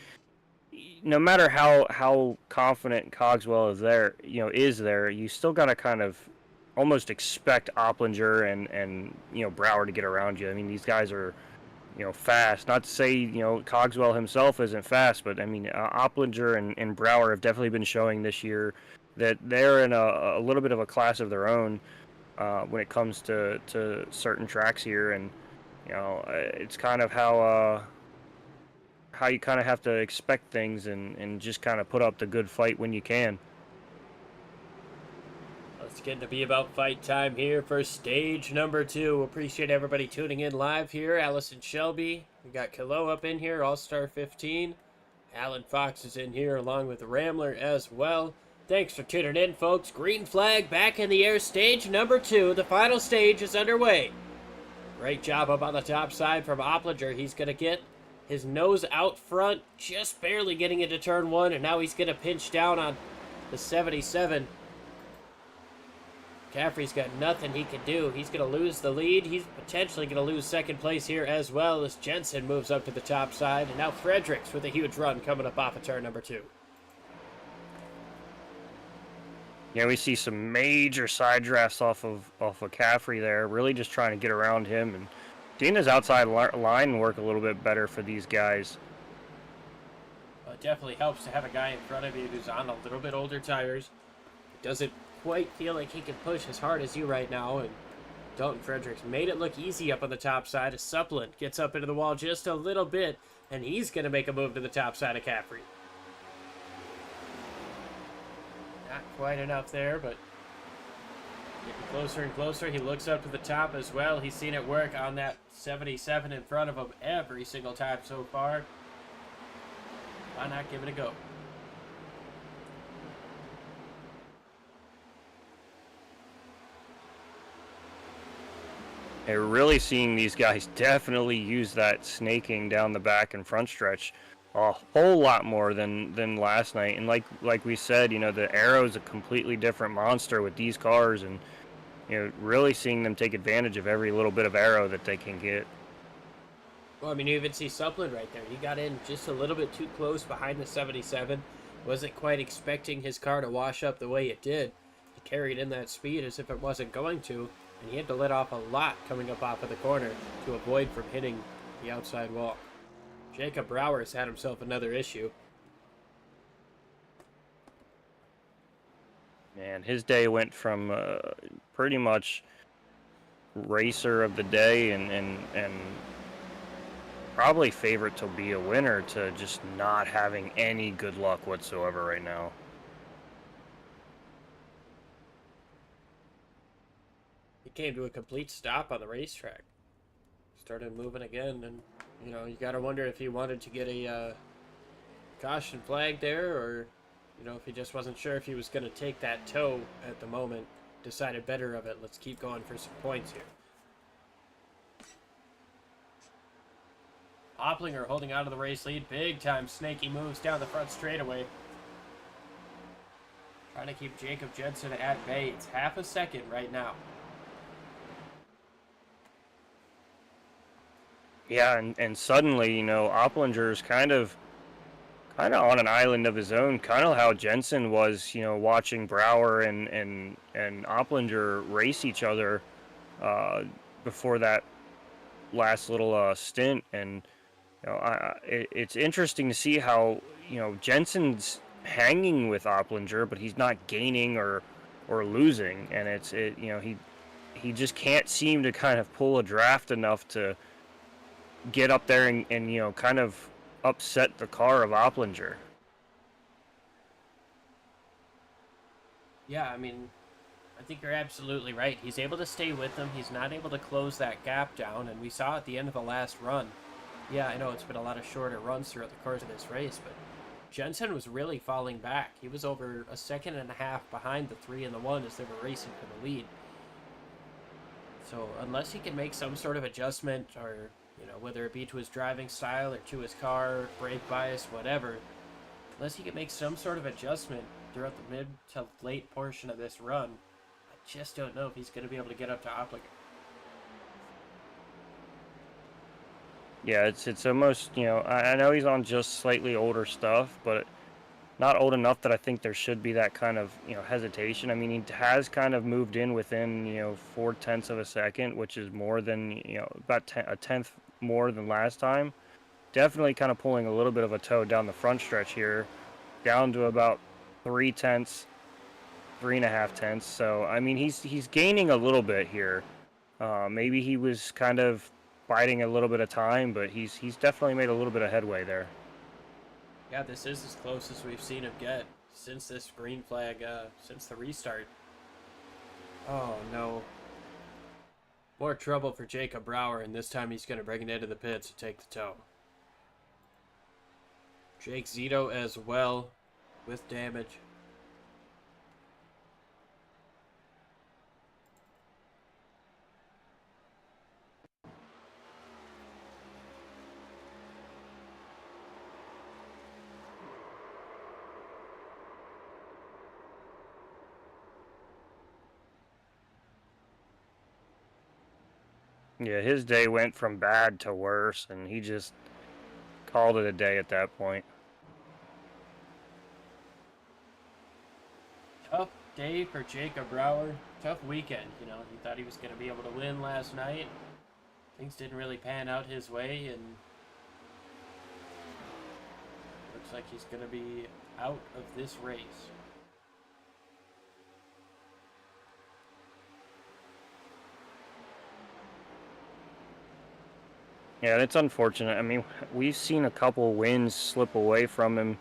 no matter how confident Cogswell is there, you still got to kind of almost expect Opplinger and Brower to get around you. I mean, these guys are, fast. Not to say, Cogswell himself isn't fast, but I mean, Opplinger and Brower have definitely been showing this year that they're in a little bit of a class of their own. When it comes to certain tracks here, and it's kind of how you kind of have to expect things and just kind of put up the good fight when you can. It's getting to be about fight time here for stage number 2. Appreciate everybody tuning in live here. Allison Shelby, we got Kilo up in here, All-Star 15. Alan Fox is in here along with Rambler as well. Thanks for tuning in, folks. Green flag back in the air. Stage number 2. The final stage is underway. Great job up on the top side from Opplinger. He's going to get his nose out front, just barely getting into turn 1, and now he's going to pinch down on the 77. Caffrey's got nothing he can do. He's going to lose the lead. He's potentially going to lose second place here as well as Jensen moves up to the top side. And now Fredericks with a huge run coming up off of turn number 2. Yeah, we see some major side drafts off of Caffrey there, really just trying to get around him and seeing his outside line work a little bit better for these guys. Well, it definitely helps to have a guy in front of you who's on a little bit older tires. It doesn't quite feel like he can push as hard as you right now, and Dalton Fredericks made it look easy up on the top side as Supplant gets up into the wall just a little bit, and he's going to make a move to the top side of Caffrey. Not quite enough there, but getting closer and closer. He looks up to the top as well. He's seen it work on that 77 in front of him every single time so far. Why not give it a go? We're really seeing these guys definitely use that snaking down the back and front stretch a whole lot more than last night. And like we said, the aero is a completely different monster with these cars, and really seeing them take advantage of every little bit of aero that they can get. Well, I mean, you even see Supplant right there. He got in just a little bit too close behind the 77. Wasn't quite expecting his car to wash up the way it did. He carried in that speed as if it wasn't going to, and he had to let off a lot coming up off of the corner to avoid from hitting the outside wall. Jacob Brower's had himself another issue. Man, his day went from pretty much racer of the day and probably favorite to be a winner to just not having any good luck whatsoever right now. He came to a complete stop on the racetrack. Started moving again, and you gotta wonder if he wanted to get a caution flag there, or if he just wasn't sure if he was gonna take that tow at the moment. Decided better of it. Let's keep going for some points here. Opplinger holding out of the race lead. Big time snaky moves down the front straightaway. Trying to keep Jacob Jensen at bay. It's half a second right now. Yeah, and suddenly, Opplinger's kind of on an island of his own, kind of how Jensen was, watching Brower and Opplinger race each other before that last little stint. And it's interesting to see how Jensen's hanging with Opplinger, but he's not gaining or losing, and he just can't seem to kind of pull a draft enough to get up there and kind of upset the car of Opplinger. Yeah, I mean, I think you're absolutely right. He's able to stay with them. He's not able to close that gap down, and we saw at the end of the last run. Yeah, I know it's been a lot of shorter runs throughout the course of this race, but Jensen was really falling back. He was over a second and a half behind the 3 and the 1 as they were racing for the lead. So unless he can make some sort of adjustment, or whether it be to his driving style or to his car, brake bias, whatever, unless he can make some sort of adjustment throughout the mid to late portion of this run, I just don't know if he's going to be able to get up to Opliger. Yeah, it's almost, I know he's on just slightly older stuff, but not old enough that I think there should be that kind of, hesitation. I mean, he has kind of moved in within, 0.4 of a second, which is more than, about a tenth more than last time. Definitely kind of pulling a little bit of a toe down the front stretch here, down to about 0.3, 3.5. So, I mean, he's gaining a little bit here. Maybe he was kind of biding a little bit of time, but he's definitely made a little bit of headway there. Yeah, this is as close as we've seen him get since this green flag, since the restart. Oh, no. More trouble for Jacob Brower, and this time he's going to bring it into the pits to take the tow. Jake Zito as well, with damage. Yeah, his day went from bad to worse, and he just called it a day at that point. Tough day for Jacob Brower. Tough weekend, He thought he was going to be able to win last night. Things didn't really pan out his way, and looks like he's going to be out of this race. Yeah, it's unfortunate. I mean, we've seen a couple wins slip away from him.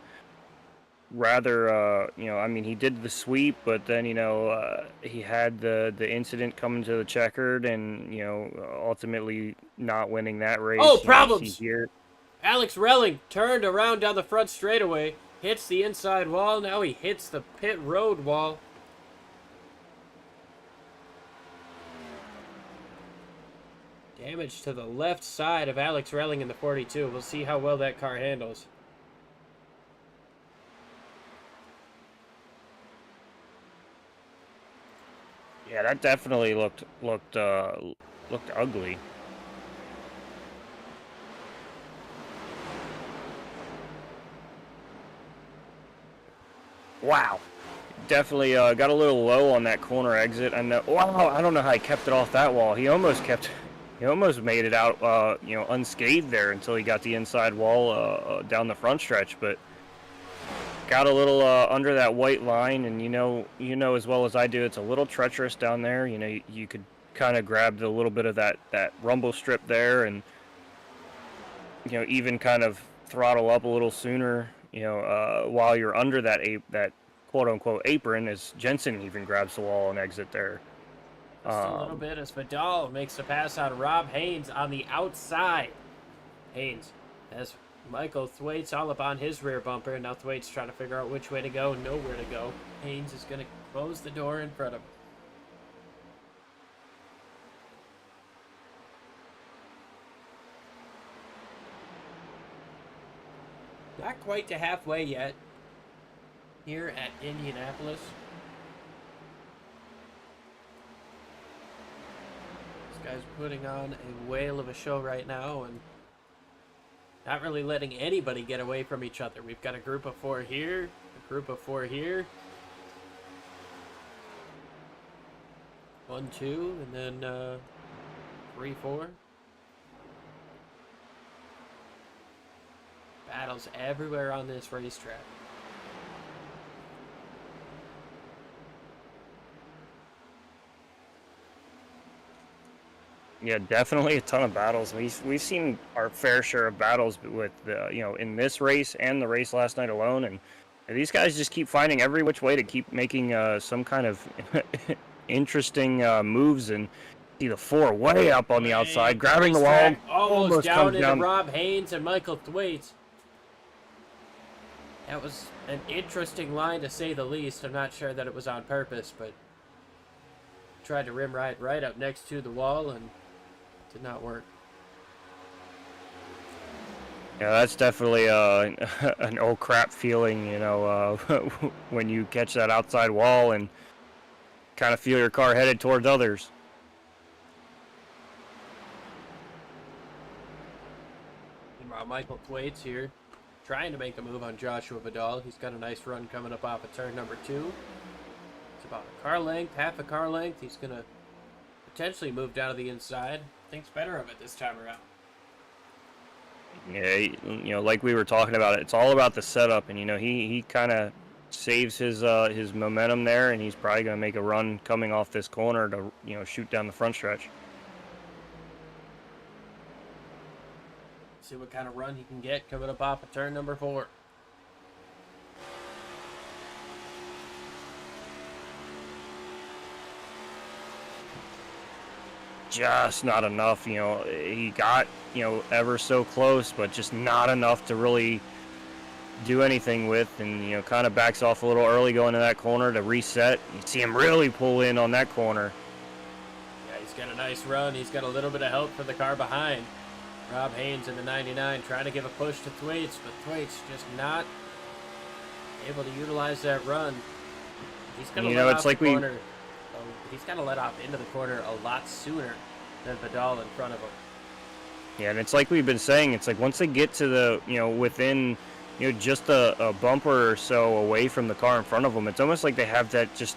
Rather, I mean, he did the sweep, but then, he had the incident coming to the checkered, and, ultimately not winning that race. Oh, problems! Here. Alex Relling turned around down the front straightaway, hits the inside wall, now he hits the pit road wall. Damage to the left side of Alex Relling in the 42. We'll see how well that car handles. Yeah, that definitely looked ugly. Wow. Definitely got a little low on that corner exit, and wow, I don't know how he kept it off that wall. He almost made it out, unscathed there until he got the inside wall down the front stretch, but got a little under that white line, and you know as well as I do, it's a little treacherous down there. You could kind of grab a little bit of that rumble strip there, and even kind of throttle up a little sooner, while you're under that quote-unquote apron, as Jensen even grabs the wall and exit there. Just a little bit as Vidal makes the pass on Rob Haynes on the outside. Haynes has Michael Thwaites all up on his rear bumper, and now Thwaites trying to figure out which way to go, nowhere to go. Haynes is going to close the door in front of him. Not quite to halfway yet here at Indianapolis. This guy's putting on a whale of a show right now and not really letting anybody get away from each other. We've got a group of 4 here, a group of 4 here. 1, 2, and then 3, 4. Battles everywhere on this racetrack. Yeah, definitely a ton of battles. We've seen our fair share of battles with in this race and the race last night alone, and And these guys just keep finding every which way to keep making some kind of interesting moves, and see the 4 way up on the outside, grabbing the wall, almost down comes into down. Rob Haynes and Michael Thwaites. That was an interesting line to say the least. I'm not sure that it was on purpose, but tried to rim right up next to the wall and did not work. Yeah, that's definitely an oh crap feeling, you know, when you catch that outside wall and kind of feel your car headed towards others. Meanwhile, Michael Thwaites here trying to make a move on Joshua Vidal. He's got a nice run coming up off of turn number 2. It's about a car length, half a car length. He's going to potentially move down to the inside. Thinks better of it this time around. Yeah, you know, like we were talking about, it's all about the setup, and you know, he kind of saves his momentum there, and he's probably going to make a run coming off this corner to, you know, shoot down the front stretch. See what kind of run he can get coming up off of turn number 4. Just not enough, you know. He got, you know, ever so close, but just not enough to really do anything with, and you know, kind of backs off a little early going to that corner to reset. You see him really pull in on that corner. Yeah, he's got a nice run. He's got a little bit of help from the car behind. Rob Haynes in the 99 trying to give a push to Thwaites, but Thwaites just not able to utilize that run. He's gonna you know, let it's off like the corner. He's got to let off into the corner a lot sooner than Vidal in front of him. Yeah, and it's like we've been saying, it's like once they get to the, you know, within, you know, just a bumper or so away from the car in front of them, it's almost like they have that just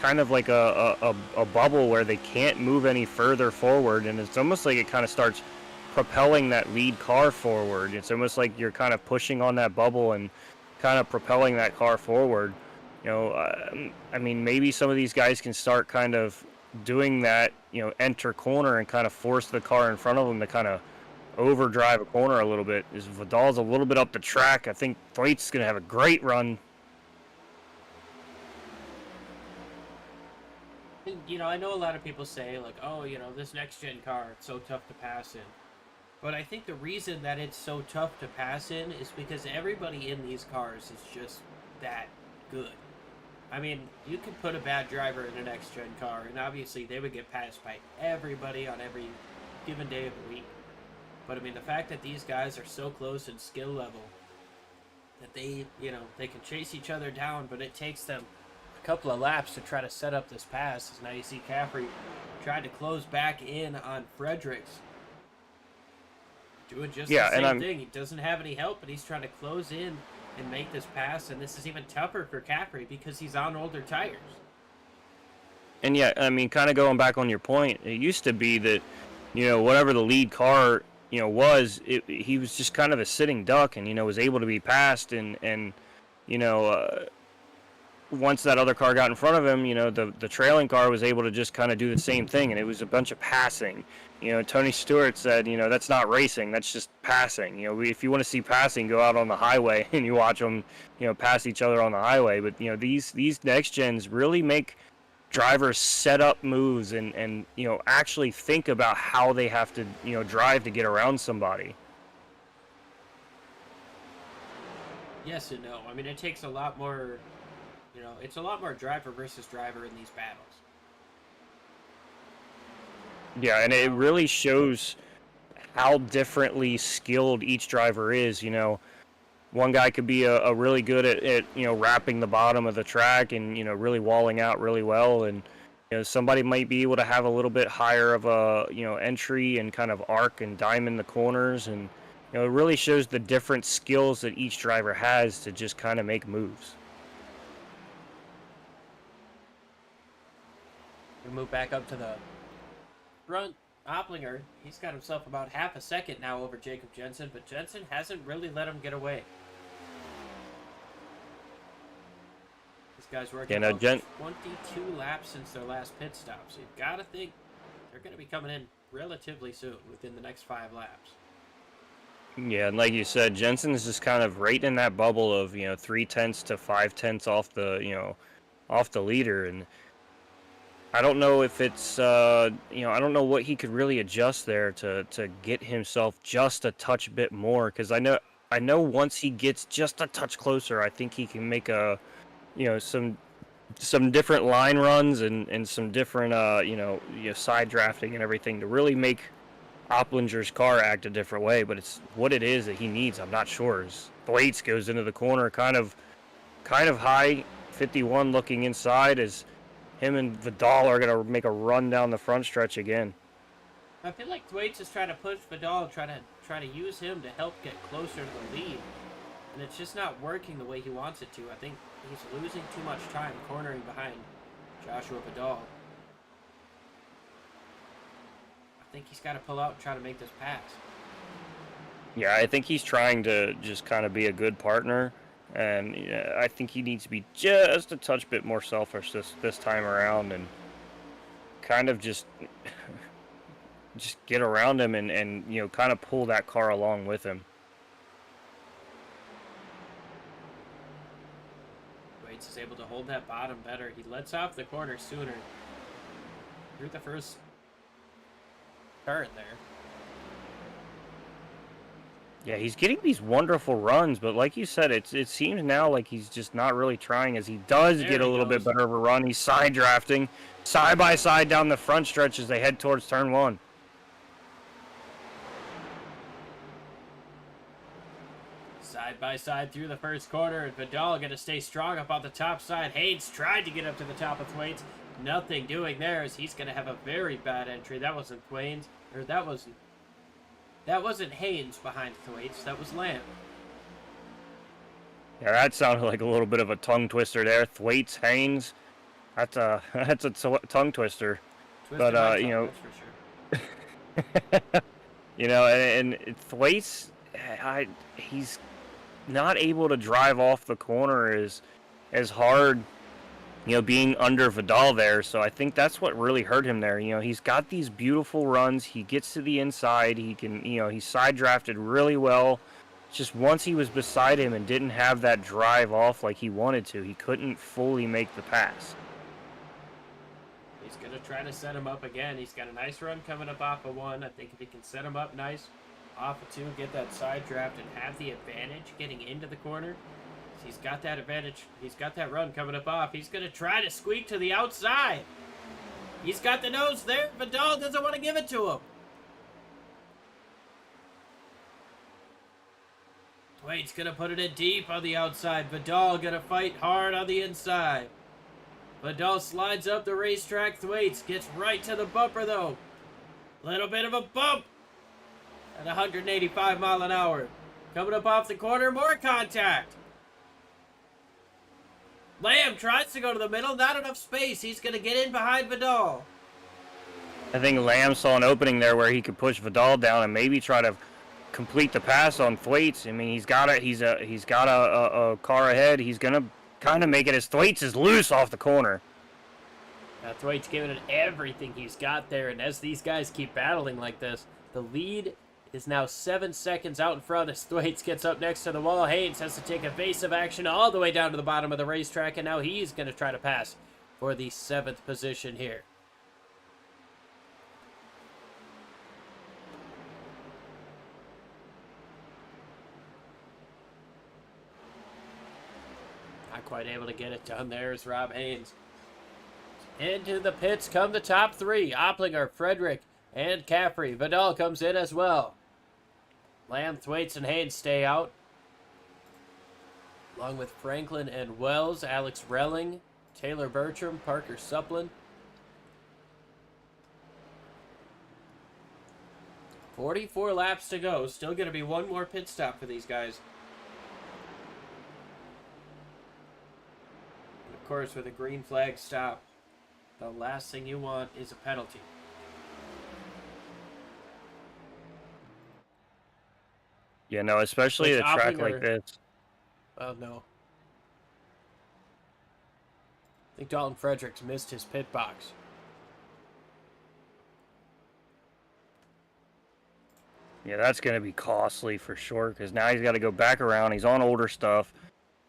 kind of like a bubble where they can't move any further forward, and it's almost like it kind of starts propelling that lead car forward. It's almost like you're kind of pushing on that bubble and kind of propelling that car forward. You know, I mean, maybe some of these guys can start kind of doing that, you know, enter corner and kind of force the car in front of them to kind of overdrive a corner a little bit. As Vidal's a little bit up the track, I think Thwaites is going to have a great run. You know, I know a lot of people say, like, oh, you know, this next-gen car, it's so tough to pass in. But I think the reason that it's so tough to pass in is because everybody in these cars is just that good. I mean, you could put a bad driver in a next-gen car, and obviously they would get passed by everybody on every given day of the week. But, I mean, the fact that these guys are so close in skill level that they, you know, they can chase each other down, but it takes them a couple of laps to try to set up this pass. As now you see Caffrey tried to close back in on Fredericks. Doing just the same thing. He doesn't have any help, but he's trying to close in and make this pass, and this is even tougher for Caffrey because he's on older tires. And yeah, I mean, kind of going back on your point, it used to be that, you know, whatever the lead car, you know, was, he was just kind of a sitting duck, and, you know, was able to be passed, and you know, once that other car got in front of him, you know, the trailing car was able to just kind of do the same thing, and it was a bunch of passing. You know, Tony Stewart said, you know, that's not racing, that's just passing. You know, if you want to see passing, go out on the highway and you watch them, you know, pass each other on the highway. But, you know, these next gens really make drivers set up moves and, you know, actually think about how they have to, you know, drive to get around somebody. Yes and no. I mean, it takes a lot more, you know, it's a lot more driver versus driver in these battles. Yeah, and it really shows how differently skilled each driver is. You know, one guy could be a really good at, you know, wrapping the bottom of the track and, you know, really walling out really well. And, you know, somebody might be able to have a little bit higher of a, you know, entry and kind of arc and diamond the corners. And, you know, it really shows the different skills that each driver has to just kind of make moves. We move back up to the front. Opplinger, he's got himself about half a second now over Jacob Jensen, but Jensen hasn't really let him get away. This guy's working 22 laps since their last pit stop, so you've got to think they're going to be coming in relatively soon, within the next 5 laps. Yeah, and like you said, Jensen is just kind of right in that bubble of 3/10 to 5/10 off the off the leader, and I don't know if it's I don't know what he could really adjust there to get himself just a touch bit more, because I know once he gets just a touch closer, I think he can make a some different line runs and some different side drafting and everything to really make Oplinger's car act a different way. But it's what it is that he needs, I'm not sure. As Thwaites goes into the corner kind of high, 51 looking inside, as him and Vidal are going to make a run down the front stretch again. I feel like Thwaites is trying to push Vidal, try to use him to help get closer to the lead, and it's just not working the way he wants it to. I think he's losing too much time cornering behind Joshua Vidal. I think he's got to pull out and try to make this pass. Yeah, I think he's trying to just kind of be a good partner, and I think he needs to be just a touch bit more selfish this time around, and kind of just get around him and kind of pull that car along with him. Thwaites is able to hold that bottom better. He lets off the corner sooner. Through the first turn there. Yeah, he's getting these wonderful runs, but like you said, it seems now like he's just not really trying, as he does There get a he little bit goes. better of a run. He's side drafting, side by side down the front stretch as they head towards turn 1. Side by side through the first corner, and Vidal going to stay strong up on the top side. Haynes tried to get up to the top of Thwaites. Nothing doing there, as he's going to have a very bad entry. That wasn't Thwaites, or that wasn't Haynes behind Thwaites. That was Lamb. Yeah, that sounded like a little bit of a tongue twister there. Thwaites, Haynes, that's a tongue twister. Twisted But my tongue, that's for sure. and Thwaites, he's not able to drive off the corner as hard, being under Vidal there. So I think that's what really hurt him there. He's got these beautiful runs. He gets to the inside. He can, he side drafted really well. It's just once he was beside him and didn't have that drive off like he wanted to, he couldn't fully make the pass. He's going to try to set him up again. He's got a nice run coming up off of 1. I think if he can set him up nice off of 2, get that side draft, and have the advantage getting into the corner. He's got that advantage. He's got that run coming up off. He's going to try to squeak to the outside. He's got the nose there. Vidal doesn't want to give it to him. Thwaites going to put it in deep on the outside. Vidal going to fight hard on the inside. Vidal slides up the racetrack. Thwaites gets right to the bumper, though. Little bit of a bump at 185 mile an hour. Coming up off the corner, more contact. Lamb tries to go to the middle, not enough space. He's going to get in behind Vidal. I think Lamb saw an opening there where he could push Vidal down and maybe try to complete the pass on Thwaites. I mean, he's got a car ahead. He's going to kind of make it as Thwaites is loose off the corner. Now Thwaites giving it everything he's got there, and as these guys keep battling like this, the lead is now 7 seconds out in front as Thwaites gets up next to the wall. Haynes has to take evasive action all the way down to the bottom of the racetrack, and now he's going to try to pass for the 7th position here. Not quite able to get it done there is Rob Haynes. Into the pits come the top 3. Opplinger, Frederick, and Caffrey. Vidal comes in as well. Lamb, Thwaites, and Haynes stay out. Along with Franklin and Wells, Alex Relling, Taylor Bertram, Parker Suplin. 44 laps to go. Still going to be one more pit stop for these guys. And of course, with a green flag stop, the last thing you want is a penalty. Yeah, no, especially Which at a track Opplinger- like this. Oh, no. I think Dalton Fredericks missed his pit box. Yeah, that's going to be costly for sure because now he's got to go back around. He's on older stuff.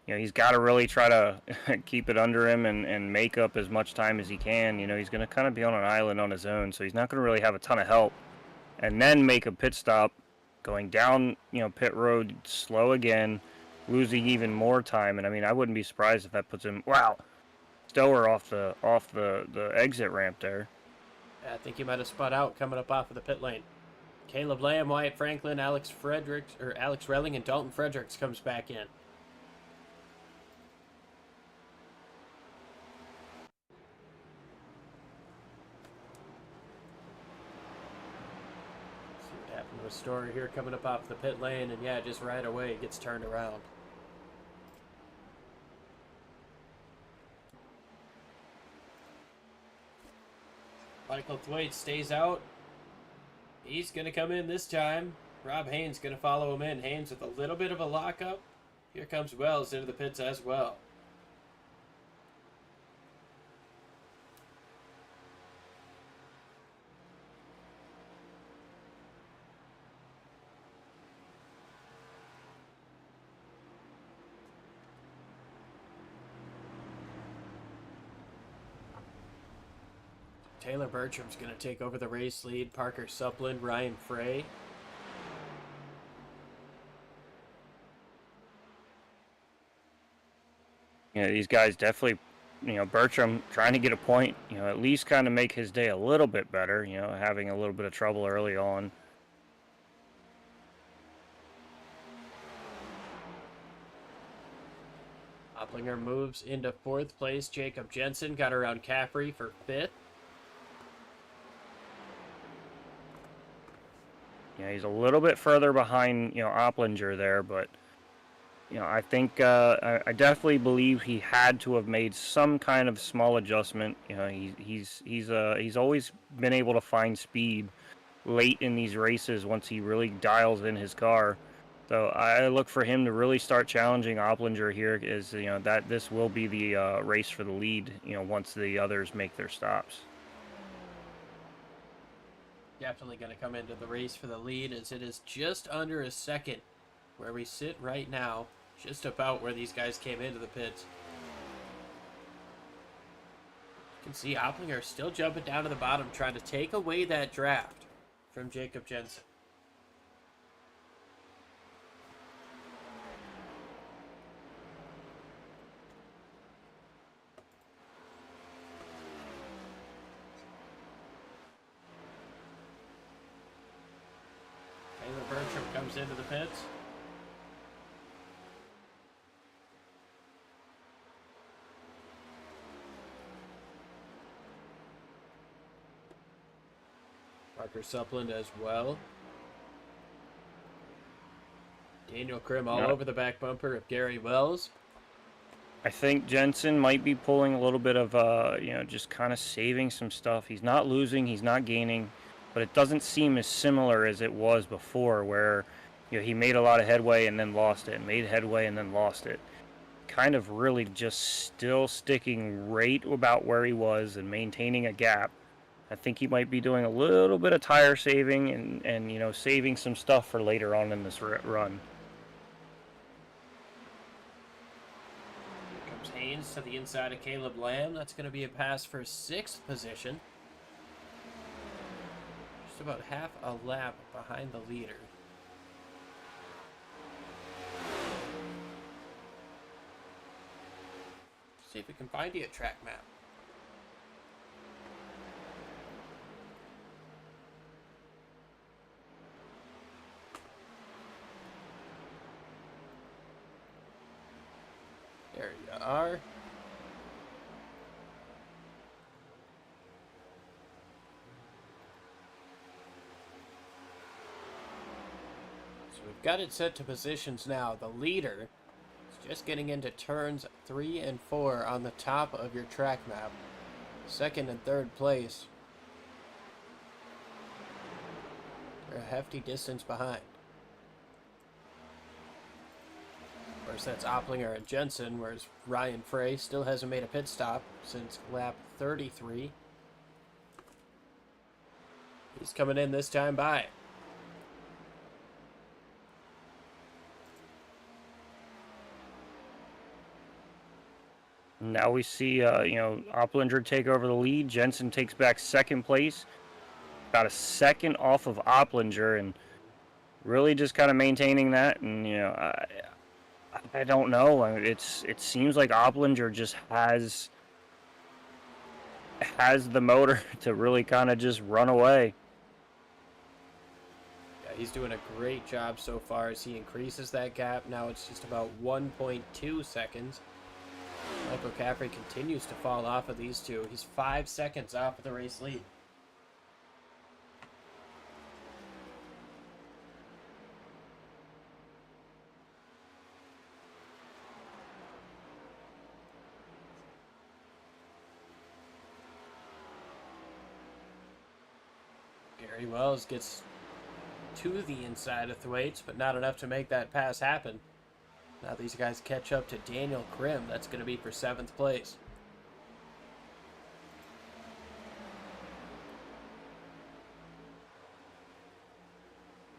You know, he's got to really try to keep it under him and make up as much time as he can. You know, he's going to kind of be on an island on his own, so he's not going to really have a ton of help. And then make a pit stop, going down, pit road slow again, losing even more time. And I mean, I wouldn't be surprised if that puts him, wow, Stower off the exit ramp there. Yeah, I think he might have spun out coming up off of the pit lane. Caleb Lamb, Wyatt Franklin, Alex Relling, and Dalton Fredericks comes back in. See what happened with Story here coming up off the pit lane, and yeah, just right away gets turned around. Michael Thwaite stays out. He's going to come in this time. Rob Haynes going to follow him in. Haynes with a little bit of a lockup. Here comes Wells into the pits as well. Taylor Bertram's going to take over the race lead. Parker Supplin, Ryan Frey. You know, these guys definitely, Bertram trying to get a point, at least kind of make his day a little bit better, having a little bit of trouble early on. Opplinger moves into 4th place. Jacob Jensen got around Caffrey for 5th. Yeah, he's a little bit further behind, Opplinger there, but, I think, I definitely believe he had to have made some kind of small adjustment. He's always been able to find speed late in these races once he really dials in his car. So I look for him to really start challenging Opplinger here, that this will be the race for the lead, once the others make their stops. Definitely going to come into the race for the lead, as it is just under a second where we sit right now, just about where these guys came into the pits. You can see Opplinger still jumping down to the bottom, trying to take away that draft from Jacob Jensen. Taylor Bertram comes into the pits. Parker Supplin as well. Daniel Krim all over the back bumper of Gary Wells. I think Jensen might be pulling a little bit of, just kind of saving some stuff. He's not losing, he's not gaining, but it doesn't seem as similar as it was before, where, he made a lot of headway and then lost it, made headway and then lost it. Kind of really just still sticking right about where he was and maintaining a gap. I think he might be doing a little bit of tire saving and saving some stuff for later on in this run. Here comes Haynes to the inside of Caleb Lamb. That's going to be a pass for 6th position. Just about half a lap behind the leader. See if we can find you a track map. There you are. So we've got it set to positions now. The leader is just getting into turns 3 and 4 on the top of your track map. 2nd and 3rd place. They're a hefty distance behind. Of course, that's Opplinger and Jensen, whereas Ryan Frey still hasn't made a pit stop since lap 33. He's coming in this time by. Now we see, Opplinger take over the lead. Jensen takes back second place. About a second off of Opplinger, and really just kind of maintaining that. And, I don't know. I mean, it seems like Opplinger just has the motor to really kind of just run away. Yeah, he's doing a great job so far as he increases that gap. Now it's just about 1.2 seconds. Michael Caffrey continues to fall off of these two. He's 5 seconds off of the race lead. Gary Wells gets to the inside of Thwaites, but not enough to make that pass happen. Now these guys catch up to Daniel Krim. That's going to be for 7th place.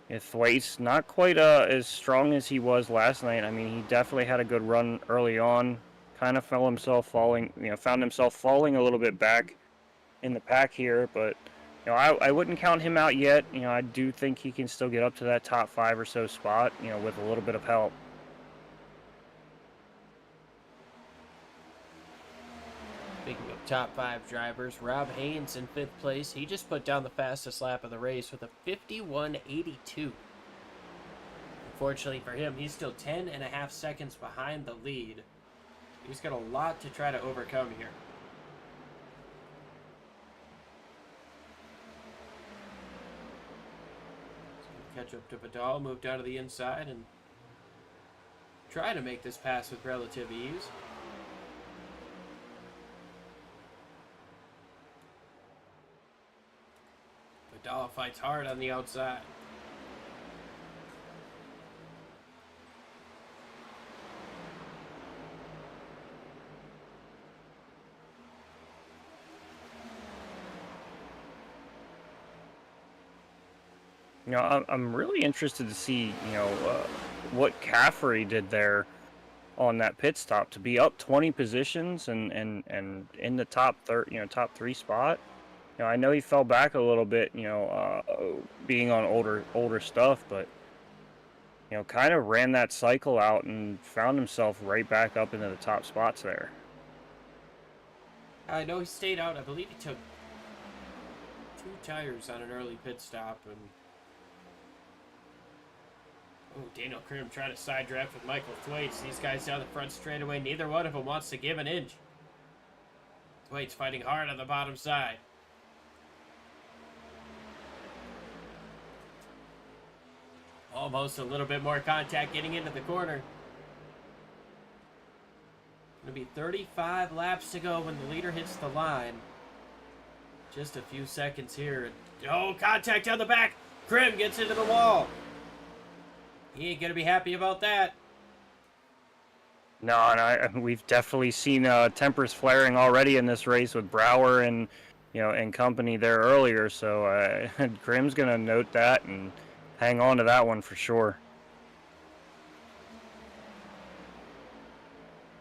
Yeah, Thwaites not quite as strong as he was last night. I mean, he definitely had a good run early on. Kind of found himself falling a little bit back in the pack here, but I wouldn't count him out yet. I do think he can still get up to that top 5 or so spot, with a little bit of help. Speaking of top 5 drivers, Rob Haynes in 5th place. He just put down the fastest lap of the race with a 51.82. Unfortunately for him, he's still 10.5 seconds behind the lead. He's got a lot to try to overcome here. Catch up to Vidal, move down to the inside, and try to make this pass with relative ease. Vidal fights hard on the outside. I'm really interested to see, what Caffrey did there on that pit stop to be up 20 positions and in the top 3 spot. I know he fell back a little bit, being on older stuff, but kind of ran that cycle out and found himself right back up into the top spots there. I know he stayed out. I believe he took 2 tires on an early pit stop, and Daniel Krim trying to side draft with Michael Thwaites. These guys down the front straightaway, neither one of them wants to give an inch. Thwaites fighting hard on the bottom side. Almost a little bit more contact getting into the corner. Going to be 35 laps to go when the leader hits the line. Just a few seconds here. Oh, contact down the back. Krim gets into the wall. He ain't going to be happy about that. No, and we've definitely seen tempers flaring already in this race with Brower and company there earlier. So Krim's going to note that and hang on to that one for sure.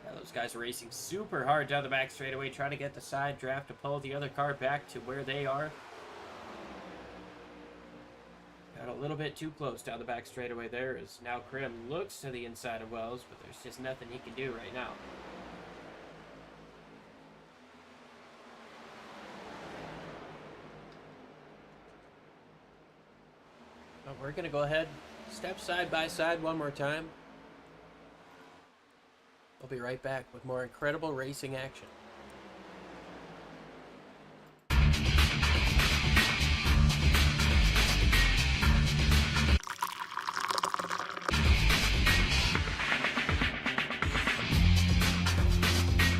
Yeah, those guys are racing super hard down the back straightaway, trying to get the side draft to pull the other car back to where they are. Got a little bit too close down the back straightaway there, as now Krim looks to the inside of Wells, but there's just nothing he can do right now. But we're going to go ahead, step side by side one more time. We'll be right back with more incredible racing action.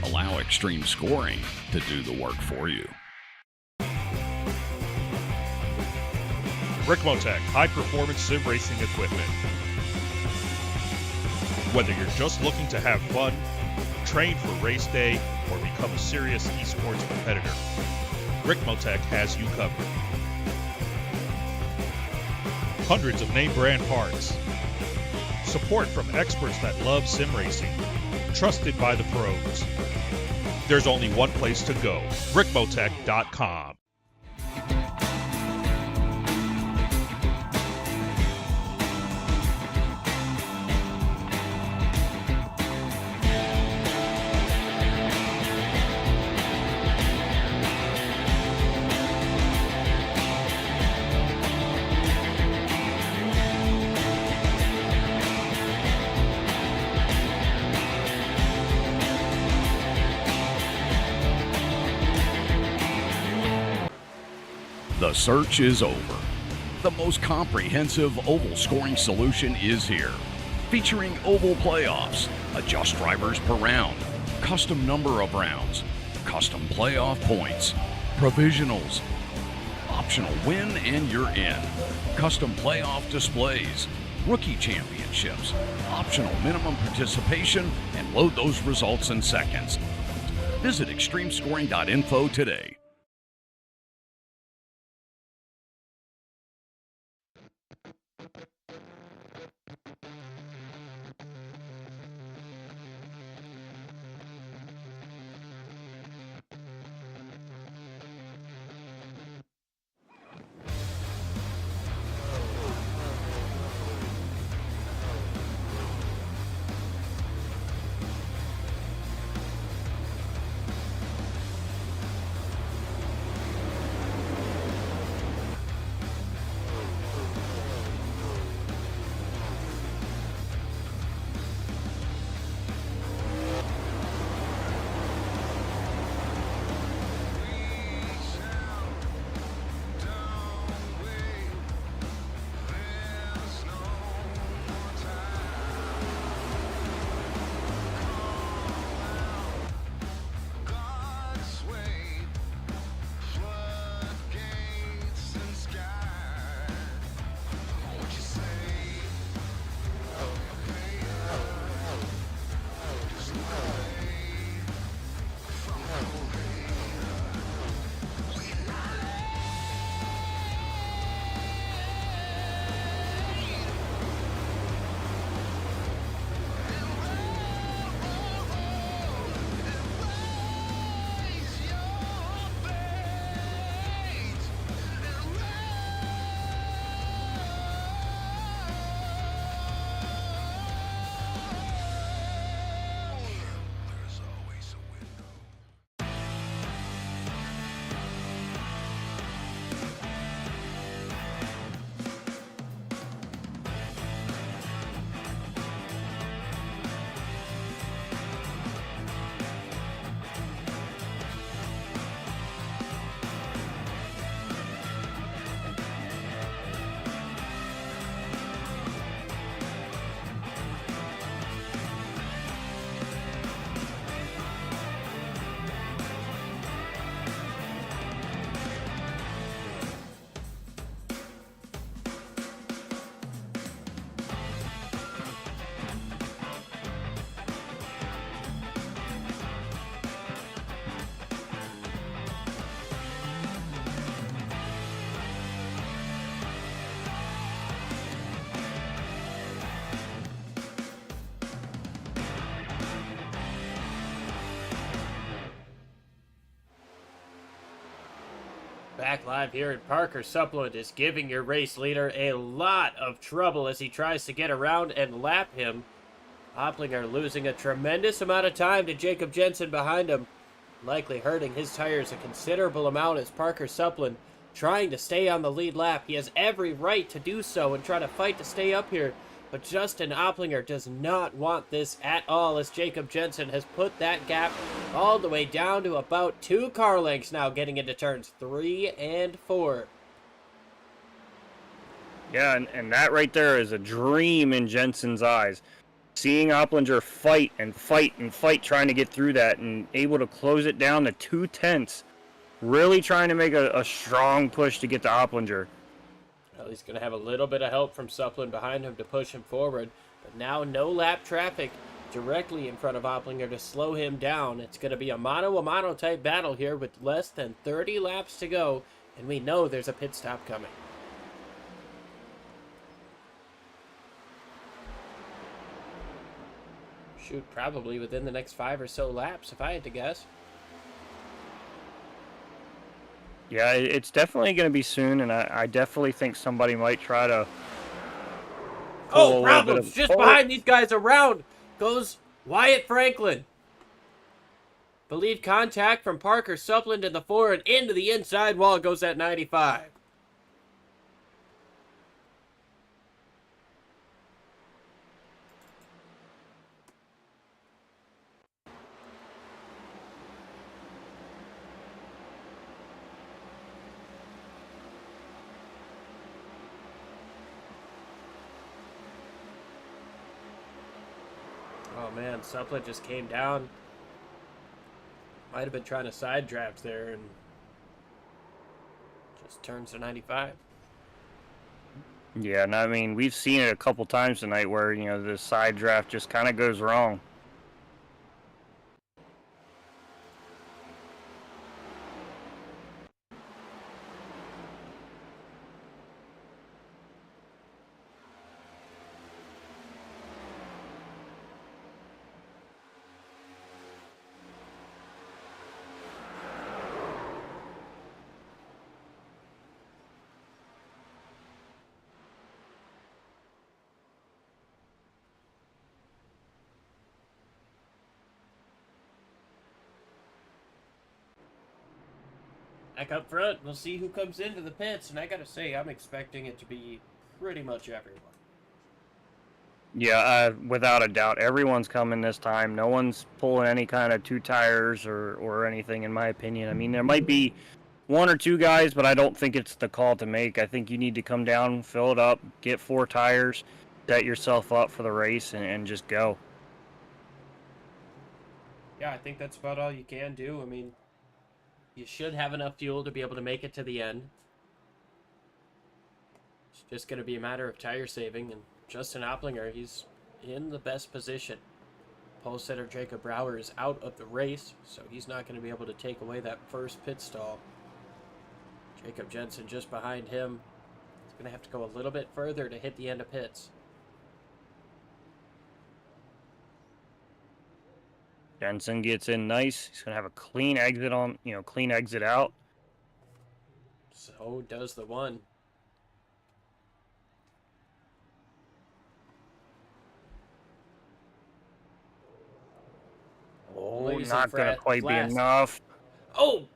Allow extreme scoring to do the work for you. Ricmotech high-performance sim racing equipment. Whether you're just looking to have fun, train for race day, or become a serious esports competitor, Ricmotech has you covered. Hundreds of name brand parts. Support from experts that love sim racing. Trusted by the pros. There's only one place to go, Ricmotech.com. The search is over. The most comprehensive oval scoring solution is here. Featuring oval playoffs, adjust drivers per round, custom number of rounds, custom playoff points, provisionals, optional win and you're in, custom playoff displays, rookie championships, optional minimum participation, and load those results in seconds. Visit extremescoring.info today. Back live here, and Parker Supplement is giving your race leader a lot of trouble as he tries to get around and lap him. Opplinger losing a tremendous amount of time to Jacob Jensen behind him, likely hurting his tires a considerable amount as Parker Supplement trying to stay on the lead lap. He has every right to do so and try to fight to stay up here, but Justin Opplinger does not want this at all as Jacob Jensen has put that gap all the way down to about 2 car lengths now, getting into turns 3 and 4. Yeah, and that right there is a dream in Jensen's eyes. Seeing Opplinger fight and fight and fight trying to get through that and able to close it down to 2/10, really trying to make a strong push to get to Opplinger. Well, he's going to have a little bit of help from Supplement behind him to push him forward, but now no lap traffic directly in front of Opplinger to slow him down. It's going to be a mano-a-mano type battle here with less than 30 laps to go, and we know there's a pit stop coming. Shoot, probably within the next 5 or so laps, if I had to guess. Yeah, it's definitely going to be soon, and I definitely think somebody might try to pull Oh, a little bit problems! of. Just Oh, behind these guys around goes Wyatt Franklin. The lead contact from Parker Suppland in the 4 and into the inside wall goes at 95. Oh man, Supplet just came down. Might have been trying to side draft there and just turns to 95. yeah, and I mean, we've seen it a couple times tonight where, the side draft just kind of goes wrong. Back up front, we'll see who comes into the pits, and I gotta say, I'm expecting it to be pretty much everyone. Yeah, without a doubt, everyone's coming this time. No one's pulling any kind of two tires or anything, in my opinion. I mean, there might be one or two guys, but I don't think it's the call to make. I think you need to come down, fill it up, get 4 tires, set yourself up for the race, and just go. Yeah, I think that's about all you can do. I mean, you should have enough fuel to be able to make it to the end. It's just going to be a matter of tire saving, and Justin Opplinger, he's in the best position. Pole setter Jacob Brower is out of the race, so he's not going to be able to take away that first pit stall. Jacob Jensen just behind him. He's going to have to go a little bit further to hit the end of pits. Jensen gets in nice. He's gonna have a clean exit clean exit out. So does the one. Oh, Blazing not gonna quite be blast. enough. Oh!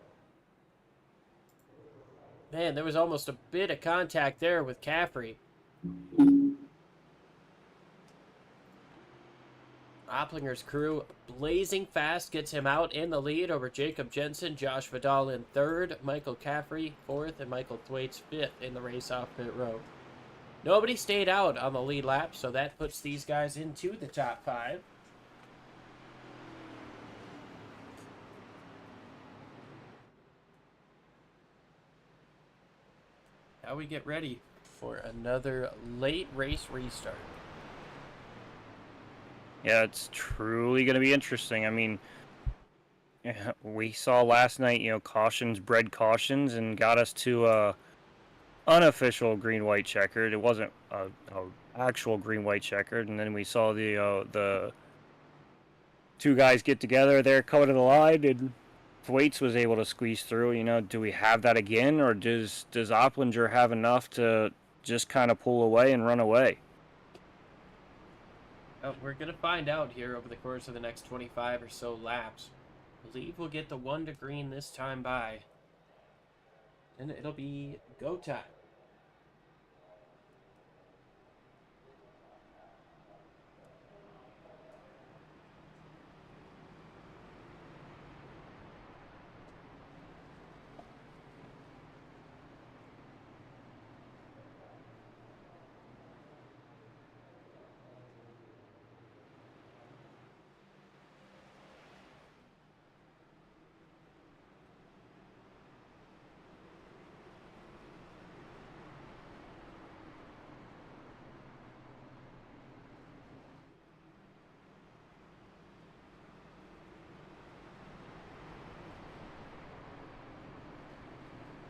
Man, there was almost a bit of contact there with Caffrey. Opplinger's crew blazing fast gets him out in the lead over Jacob Jensen, Josh Vidal in 3rd, Michael Caffrey 4th, and Michael Thwaites 5th in the race off pit road. Nobody stayed out on the lead lap, so that puts these guys into the top 5. Now we get ready for another late race restart. Yeah, it's truly going to be interesting. I mean, we saw last night, cautions bred cautions and got us to a unofficial green-white checkered. It wasn't a actual green-white checkered, and then we saw the 2 guys get together there, coming to the line, and Thwaites was able to squeeze through. Do we have that again, or does Opplinger have enough to just kind of pull away and run away? We're going to find out here over the course of the next 25 or so laps. I believe we'll get the 1 to green this time by. And it'll be go time.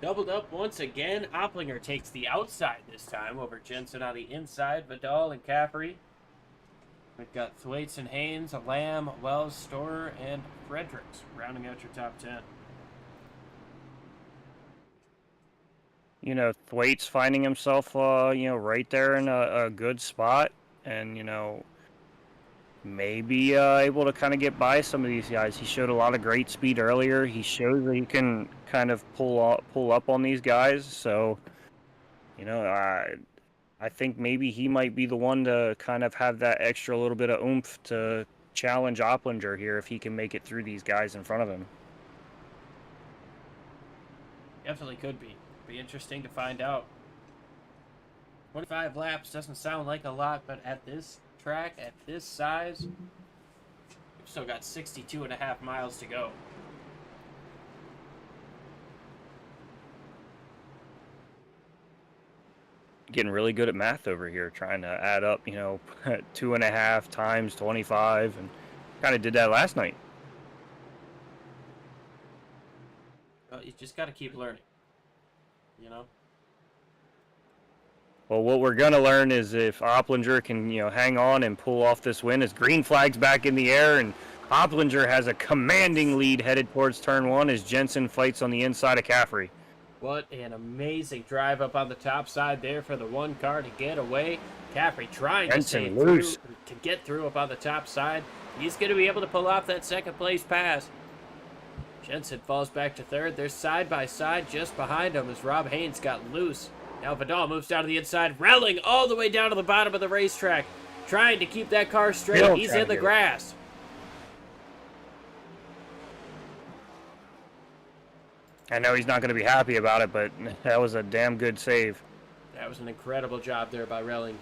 Doubled up once again. Opplinger takes the outside this time over Jensen on the inside. Vidal and Caffrey. We've got Thwaites and Haynes, Lamb, Wells, Storer, and Fredericks rounding out your top 10. you know, Thwaites finding himself, you know, right there in a good spot, and, you know, maybe able to kind of get by some of these guys. He showed a lot of great speed earlier. He shows that he can kind of pull up on these guys. So, you know, I think maybe he might be the one to kind of have that extra little bit of oomph to challenge Opplinger here if he can make it through these guys in front of him. Definitely could be. Be interesting to find out. 25 laps doesn't sound like a lot, but at this track, at this size, we've still got 62.5 miles to go. Getting really good at math over here, trying to add up, you know, 2.5 times 25, and kind of did that last night. Well, you just got to keep learning, you know? Well, what we're going to learn is if Opplinger can, you know, hang on and pull off this win, as green flag's back in the air, and Opplinger has a commanding lead headed towards turn 1 as Jensen fights on the inside of Caffrey. What an amazing drive up on the top side there for the one car to get away. Caffrey trying to stay through, to get through up on the top side. He's going to be able to pull off that second place pass. Jensen falls back to third. They're side by side just behind him as Rob Haynes got loose. Now Vidal moves down to the inside, rallying all the way down to the bottom of the racetrack, trying to keep that car straight. He's in the grass. I know he's not going to be happy about it, but that was a damn good save. That was an incredible job there by Relling.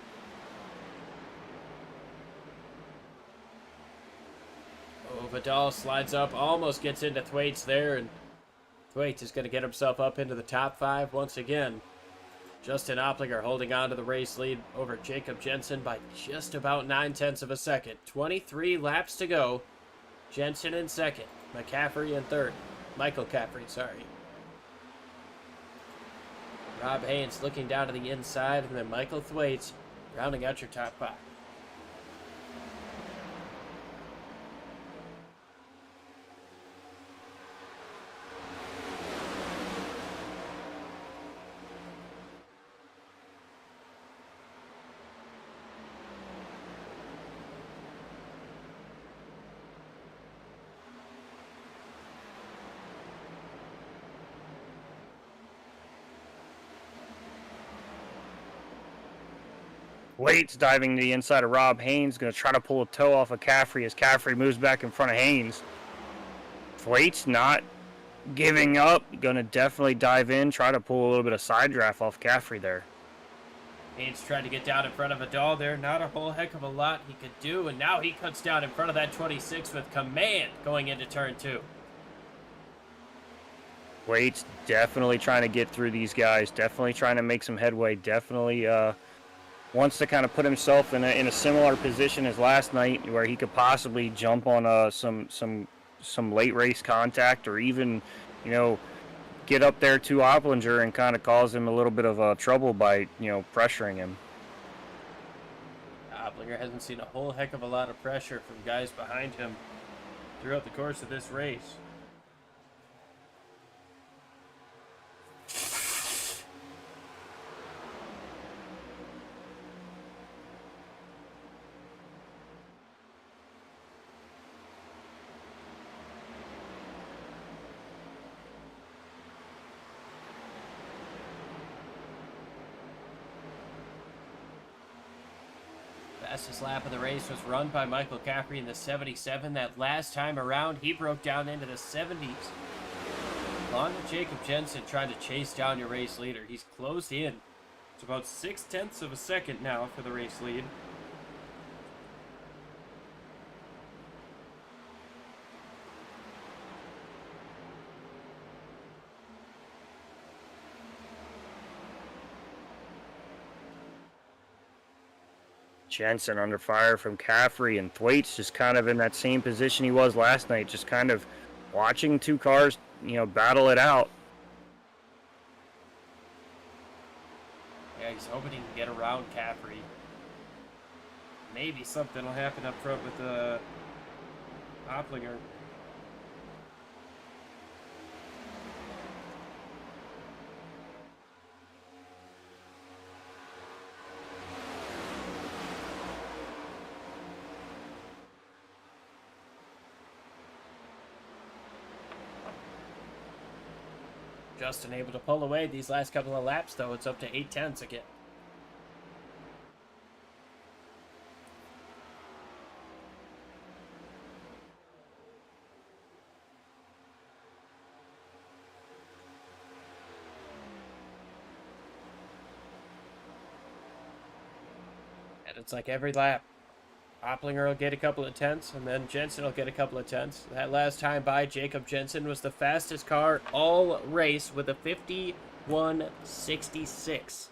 Oh, Vidal slides up, almost gets into Thwaites there, and Thwaites is going to get himself up into the top 5 once again. Justin Opplinger holding on to the race lead over Jacob Jensen by just about 9/10 of a second. 23 laps to go. Jensen in second. McCaffrey in third. Michael Caffrey, sorry. Rob Haynes looking down to the inside, and then Michael Thwaites rounding out your top 5. Waits diving to the inside of Rob Haynes, going to try to pull a toe off of Caffrey as Caffrey moves back in front of Haynes. Waits not giving up, going to definitely dive in, try to pull a little bit of side draft off Caffrey there. Haynes tried to get down in front of Vidal there. Not a whole heck of a lot he could do, and now he cuts down in front of that 26 with command going into turn 2. Waits definitely trying to get through these guys, definitely trying to make some headway, definitely wants to kind of put himself in a similar position as last night, where he could possibly jump on some late race contact, or even, you know, get up there to Opplinger and kind of cause him a little bit of trouble by, you know, pressuring him. Opplinger hasn't seen a whole heck of a lot of pressure from guys behind him throughout the course of this race. Fastest lap of the race was run by Michael Caffrey in the 77. That last time around, he broke down into the 70s. Along with Jacob Jensen trying to chase down your race leader. He's closed in. It's about 0.6 of a second now for the race lead. Jensen under fire from Caffrey, and Thwaites just kind of in that same position he was last night, just kind of watching two cars, you know, battle it out. Yeah, he's hoping he can get around Caffrey. Maybe something will happen up front with Opplinger. Justin able to pull away these last couple of laps, though. It's up to 8/10 again. And it's like every lap. Oplinger will get a couple of tenths, and then Jensen will get a couple of tenths. That last time by, Jacob Jensen was the fastest car all race with a 51.66.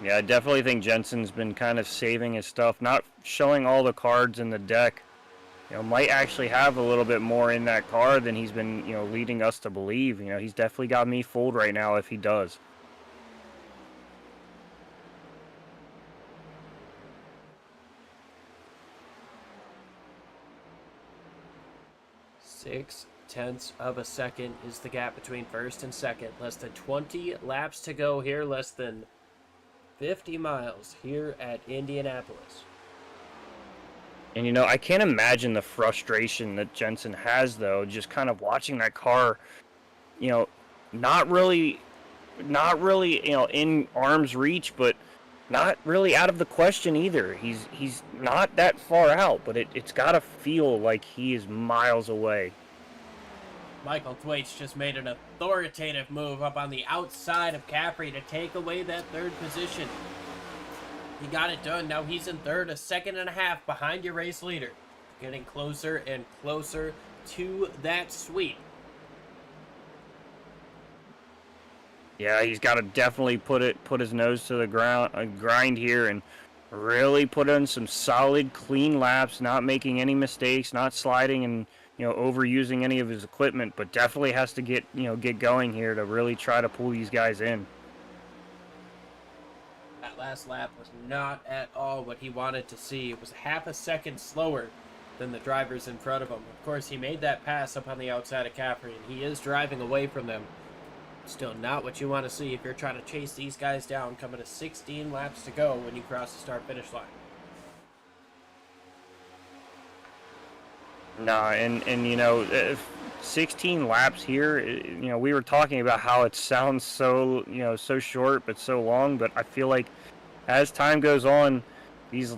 Yeah, I definitely think Jensen's been kind of saving his stuff, not showing all the cards in the deck. You know, might actually have a little bit more in that car than he's been, leading us to believe. You know, he's definitely got me fooled right now if he does. Six-tenths of a second is the gap between first and second. Less than 20 laps to go here. Less than 50 miles here at Indianapolis. And, I can't imagine the frustration that Jensen has, though, just kind of watching that car, not really, in arm's reach, but not really out of the question either. He's not that far out, but it's got to feel like he is miles away. Michael Thwaites just made an authoritative move up on the outside of Caffrey to take away that third position. He got it done. Now he's in third, a second and a half behind your race leader. Getting closer and closer to that sweep. Yeah, he's got to definitely put his nose to the grind here and really put in some solid, clean laps, not making any mistakes, not sliding and overusing any of his equipment, but definitely has to get going here to really try to pull these guys in. That last lap was not at all what he wanted to see. It was half a second slower than the drivers in front of him. Of course, he made that pass up on the outside of Caffrey, and he is driving away from them. Still not what you want to see if you're trying to chase these guys down, coming to 16 laps to go when you cross the start-finish line. Nah, and 16 laps here, we were talking about how it sounds so, so short but so long, but I feel like as time goes on, these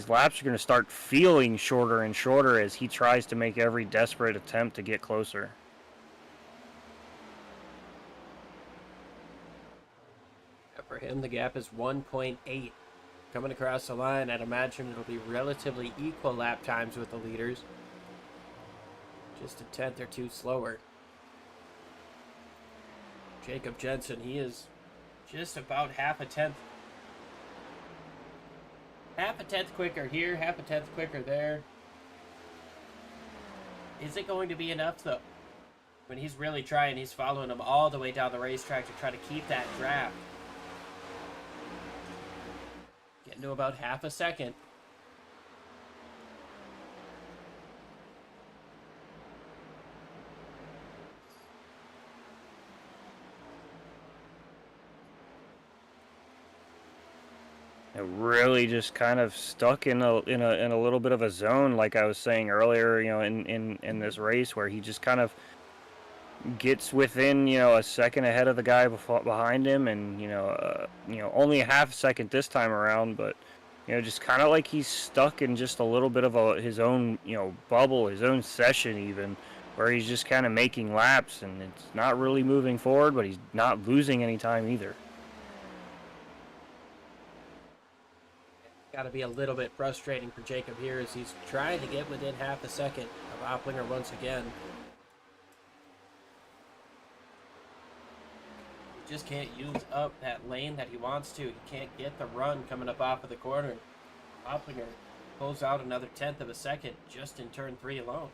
laps are going to start feeling shorter and shorter as he tries to make every desperate attempt to get closer. For him, the gap is 1.8. Coming across the line, I'd imagine it'll be relatively equal lap times with the leaders. Just a tenth or two slower. Jacob Jensen, he is just about half a tenth. Half a tenth quicker here, half a tenth quicker there. Is it going to be enough, though? When he's really trying, he's following him all the way down the racetrack to try to keep that draft. Getting to about half a second. Really just kind of stuck in a little bit of a zone, like I was saying earlier, in this race, where he just kind of gets within a second ahead of the guy behind him, and only a half second this time around, but just kind of like he's stuck in just a little bit of his own bubble, his own session even, where he's just kind of making laps, and it's not really moving forward, but he's not losing any time either. Got to be a little bit frustrating for Jacob here as he's trying to get within half a second of Oplinger once again. He just can't use up that lane that he wants to. He can't get the run coming up off of the corner. Oplinger pulls out another tenth of a second just in turn 3 alone.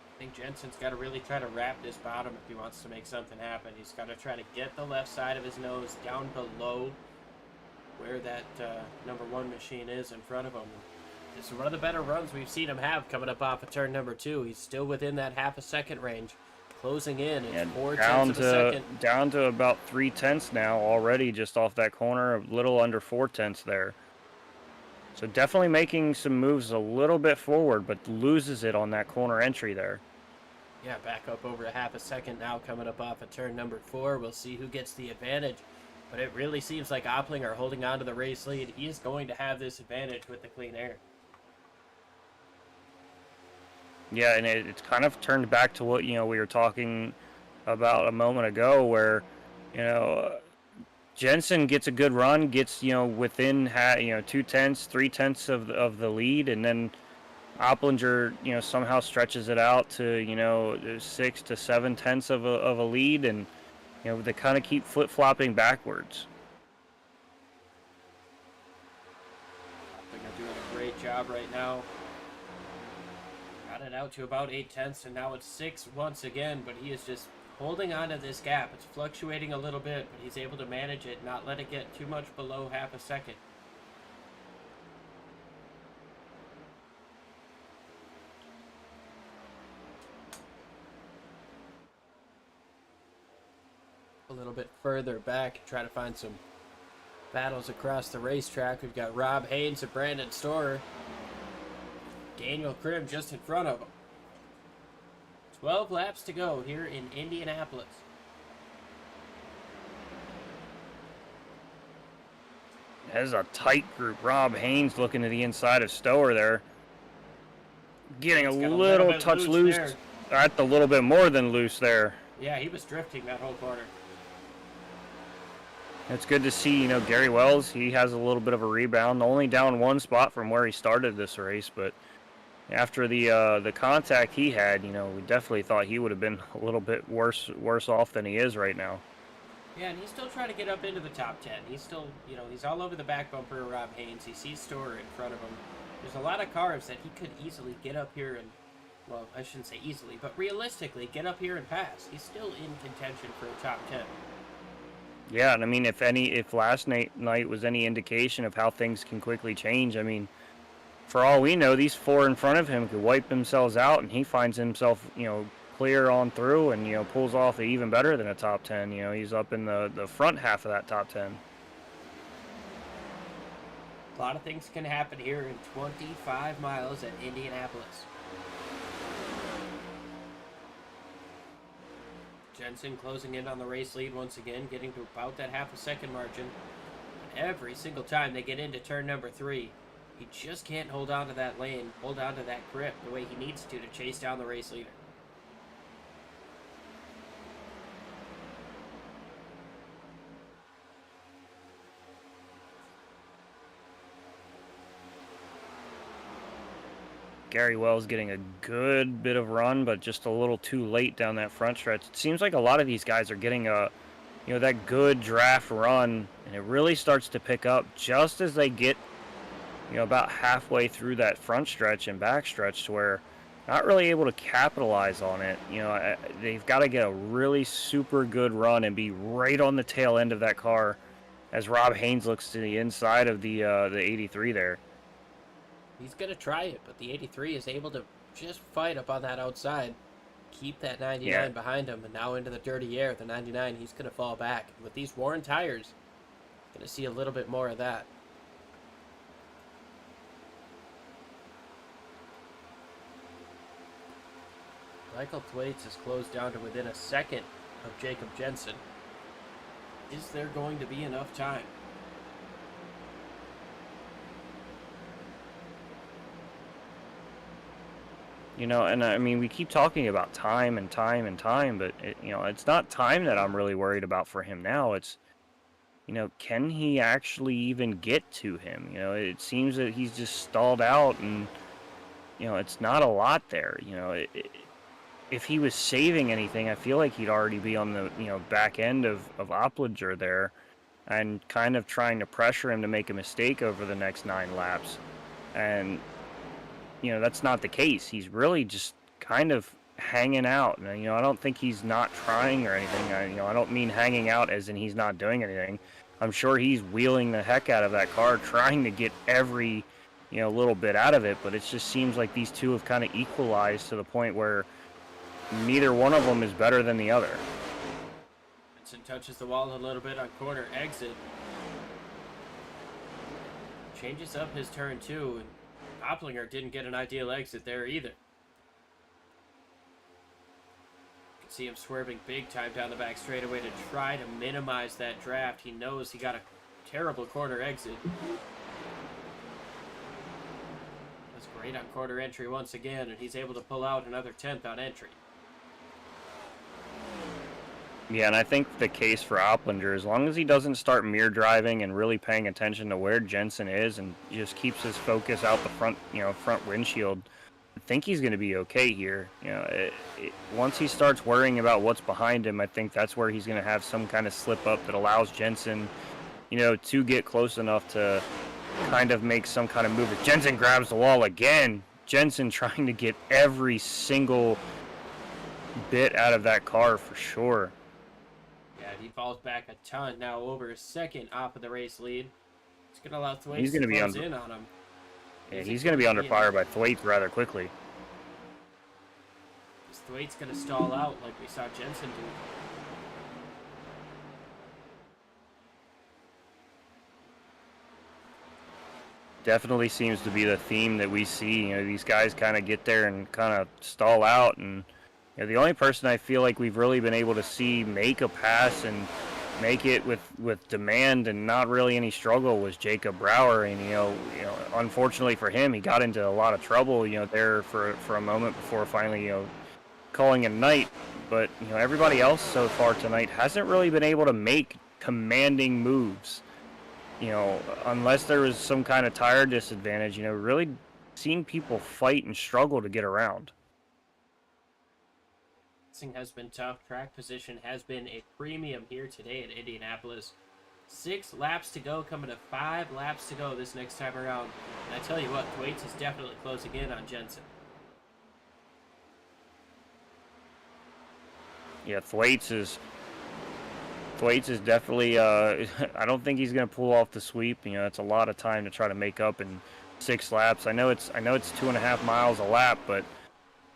I think Jensen's got to really try to wrap this bottom if he wants to make something happen. He's got to try to get the left side of his nose down below where that number 1 machine is in front of him. This is one of the better runs we've seen him have coming up off of turn number 2. He's still within that half a second range. Closing in, it's 4 tenths of a second. Down to about 3 tenths now already, just off that corner, a little under 4 tenths there. So definitely making some moves a little bit forward, but loses it on that corner entry there. Yeah, back up over a half a second now, coming up off of turn number 4. We'll see who gets the advantage. But it really seems like Opplinger holding on to the race lead. He is going to have this advantage with the clean air. Yeah, and it's kind of turned back to what, we were talking about a moment ago, where, Jensen gets a good run, gets, within, 2 tenths, 3 tenths of the lead, and then Opplinger, somehow stretches it out to, 6 to 7 tenths of a lead, and, they kind of keep flip-flopping backwards. Opplinger doing a great job right now. Got it out to about 8 tenths, and now it's 6 once again, but he is just holding on to this gap. It's fluctuating a little bit, but he's able to manage it, not let it get too much below half a second. A little bit further back, try to find some battles across the racetrack. We've got Rob Haynes and Brandon Storer. Daniel Krim just in front of him. 12 laps to go here in Indianapolis. Has a tight group. Rob Haynes looking to the inside of Stower there. Getting a little touch loose. That's a little bit more than loose there. Yeah, he was drifting that whole corner. It's good to see, Gary Wells, he has a little bit of a rebound. Only down 1 spot from where he started this race, but after the contact he had, we definitely thought he would have been a little bit worse off than he is right now. Yeah, and he's still trying to get up into the top 10. He's still, he's all over the back bumper of Rob Haynes. He sees Storer in front of him. There's a lot of cars that he could easily get up here and, well, I shouldn't say easily, but realistically get up here and pass. He's still in contention for a top 10. Yeah, and I mean, if last night was any indication of how things can quickly change, I mean, for all we know, these 4 in front of him could wipe themselves out, and he finds himself, clear on through and, pulls off even better than a top 10. He's up in the front half of that top 10. A lot of things can happen here in 25 miles at Indianapolis. Jensen closing in on the race lead once again, getting to about that half a second margin. And every single time they get into turn number 3, he just can't hold on to that lane, hold on to that grip the way he needs to chase down the race leader. Gary Wells getting a good bit of run, but just a little too late down that front stretch. It seems like a lot of these guys are getting that good draft run, and it really starts to pick up just as they get, about halfway through that front stretch and back stretch, to where not really able to capitalize on it. They've got to get a really super good run and be right on the tail end of that car as Rob Haynes looks to the inside of the 83 there. He's going to try it, but the 83 is able to just fight up on that outside, keep that 99 behind him, and now into the dirty air. The 99, he's going to fall back. With these worn tires, going to see a little bit more of that. Michael Thwaites is closed down to within a second of Jacob Jensen. Is there going to be enough time? And I mean, we keep talking about time, but it's not time that I'm really worried about for him now. It's, can he actually even get to him? It seems that he's just stalled out, and, it's not a lot there. If he was saving anything, I feel like he'd already be on the, back end of Opplinger there, and kind of trying to pressure him to make a mistake over the next 9 laps. And that's not the case. He's really just kind of hanging out. And, I don't think he's not trying or anything. I don't mean hanging out as in he's not doing anything. I'm sure he's wheeling the heck out of that car, trying to get every, a little bit out of it, but it just seems like these two have kind of equalized to the point where neither one of them is better than the other. Jensen touches the wall a little bit on corner exit. Changes up his turn too, and Opplinger didn't get an ideal exit there either. You can see him swerving big time down the back straightaway to try to minimize that draft. He knows he got a terrible corner exit. That's great on corner entry once again, and he's able to pull out another 10th on entry. Yeah, and I think the case for Opplinger, as long as he doesn't start mirror driving and really paying attention to where Jensen is and just keeps his focus out the front, front windshield, I think he's going to be okay here. Once he starts worrying about what's behind him, I think that's where he's going to have some kind of slip up that allows Jensen, to get close enough to kind of make some kind of move. If Jensen grabs the wall again, Jensen trying to get every single bit out of that car for sure. Yeah, he falls back a ton now, over a second off of the race lead. It's going to allow Thwaites He's going to be close in on him. Yeah, he's going to be under fire by Thwaites rather quickly. Is Thwaites going to stall out like we saw Jensen do? Definitely seems to be the theme that we see. These guys kind of get there and kind of stall out, and the only person I feel like we've really been able to see make a pass and make it with demand and not really any struggle was Jacob Brower. And unfortunately for him, he got into a lot of trouble there for a moment before finally calling it a night. But everybody else so far tonight hasn't really been able to make commanding moves. Unless there was some kind of tire disadvantage, really seen people fight and struggle to get around. Has been tough. Track position has been a premium here today at Indianapolis. 6 laps to go, coming to 5 laps to go this next time around. And I tell you what, Thwaites is definitely closing in on Jensen. Yeah, Thwaites is definitely. I don't think he's going to pull off the sweep. It's a lot of time to try to make up in 6 laps. I know it's 2.5 miles a lap, but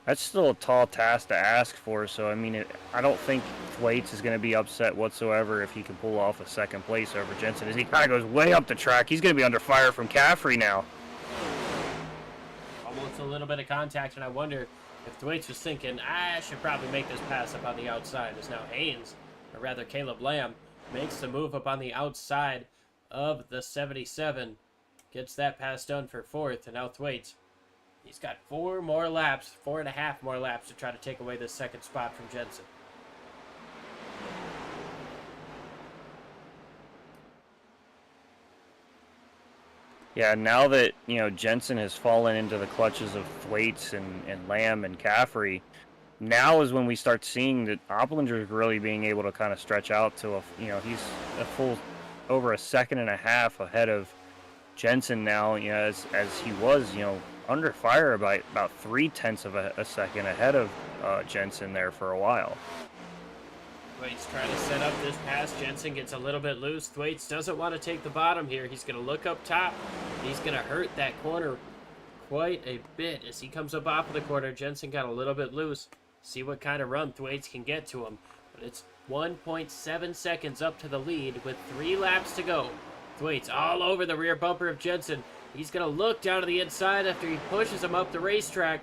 that's still a tall task to ask for. So I don't think Thwaites is going to be upset whatsoever if he can pull off a second place over Jensen. As he kind of goes way up the track, he's going to be under fire from Caffrey now. Almost a little bit of contact, and I wonder if Thwaites was thinking, I should probably make this pass up on the outside. As now Haynes, or rather Caleb Lamb, makes the move up on the outside of the 77. Gets that pass done for 4th, and now Thwaites, he's got 4.5 more laps to try to take away this second spot from Jensen. Yeah, now that, Jensen has fallen into the clutches of Thwaites and Lamb and Caffrey, now is when we start seeing that Opplinger is really being able to kind of stretch out to he's a full over 1.5 seconds ahead of Jensen now, as he was, under fire by about 0.3 of a second ahead of Jensen there for a while. Thwaites trying to set up this pass. Jensen gets a little bit loose. Thwaites doesn't want to take the bottom here. He's going to look up top. He's going to hurt that corner quite a bit as he comes up off of the corner. Jensen got a little bit loose. See what kind of run Thwaites can get to him. But it's 1.7 seconds up to the lead with 3 laps to go. Thwaites all over the rear bumper of Jensen. He's going to look down to the inside after he pushes him up the racetrack.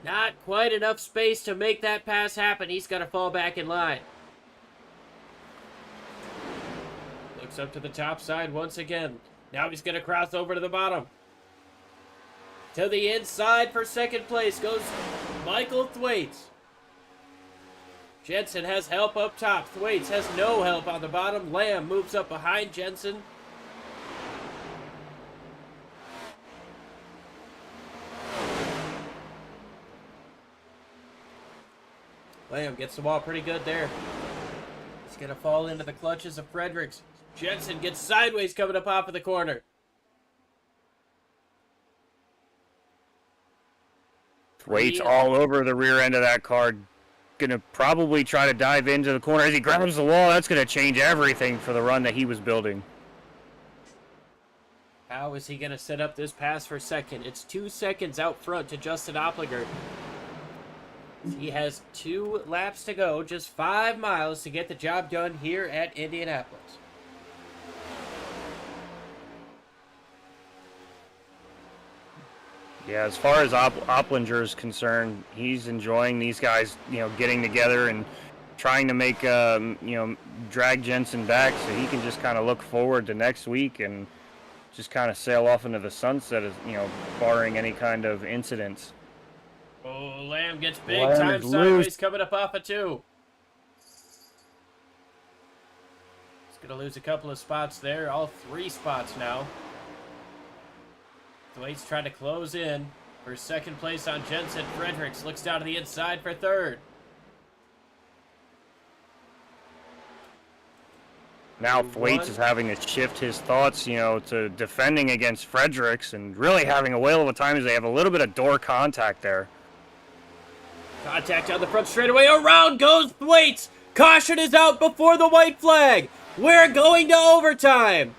Not quite enough space to make that pass happen. He's got to fall back in line. Looks up to the top side once again. Now he's going to cross over to the bottom. To the inside for second place goes Michael Thwaites. Jensen has help up top. Thwaites has no help on the bottom. Lamb moves up behind Jensen. Lamb gets the wall pretty good there. He's going to fall into the clutches of Fredericks. Jensen gets sideways coming up off of the corner. Thwaites all over the rear end of that car. Gonna probably try to dive into the corner as he grabs the wall. That's gonna change everything for the run that he was building. How is he going to set up this pass for second? It's 2 seconds out front to Justin Oplinger. He has 2 laps to go, just 5 miles to get the job done here at Indianapolis. Yeah, as far as Oplinger is concerned, he's enjoying these guys, getting together and trying to make, drag Jensen back so he can just kind of look forward to next week and just kind of sail off into the sunset, as barring any kind of incidents. Oh, Lamb gets big Lamb time is sideways loose. coming up off of 2. He's going to lose a couple of spots there, all 3 spots now. Thwaites trying to close in for second place on Jensen. Fredericks looks down to the inside for third. Now Thwaites is having to shift his thoughts, to defending against Fredericks and really having a whale of a time as they have a little bit of door contact there. Contact on the front straightaway. Around goes Thwaites. Caution is out before the white flag. We're going to overtime.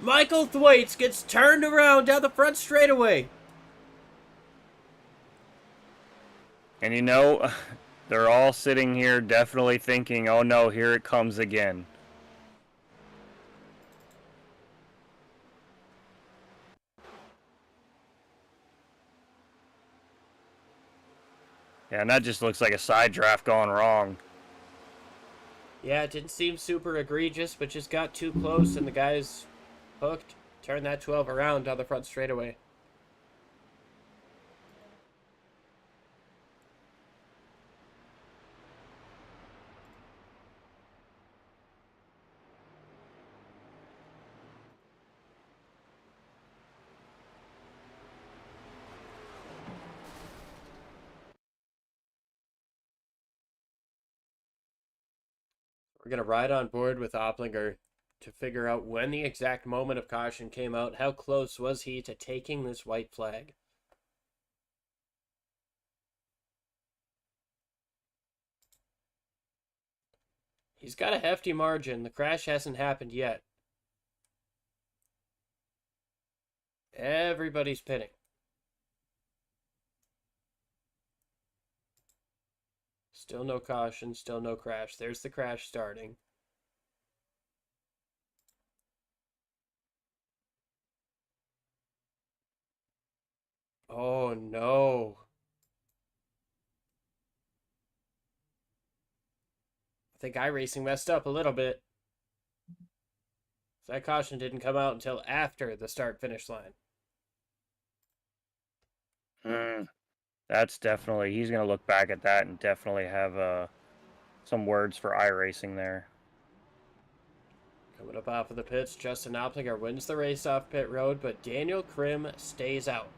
Michael Thwaites gets turned around down the front straightaway. And they're all sitting here definitely thinking, oh no, here it comes again. Yeah, and that just looks like a side draft gone wrong. Yeah, it didn't seem super egregious, but just got too close, and the guys hooked. Turned that 12 around down the front straightaway. We're going to ride on board with Oplinger to figure out when the exact moment of caution came out. How close was he to taking this white flag? He's got a hefty margin. The crash hasn't happened yet. Everybody's pitting. Still no caution, still no crash. There's the crash starting. Oh no. I think iRacing messed up a little bit. That caution didn't come out until after the start-finish line. That's definitely, he's going to look back at that and definitely have some words for iRacing there. Coming up off of the pits, Justin Oplinger wins the race off pit road, but Daniel Krim stays out.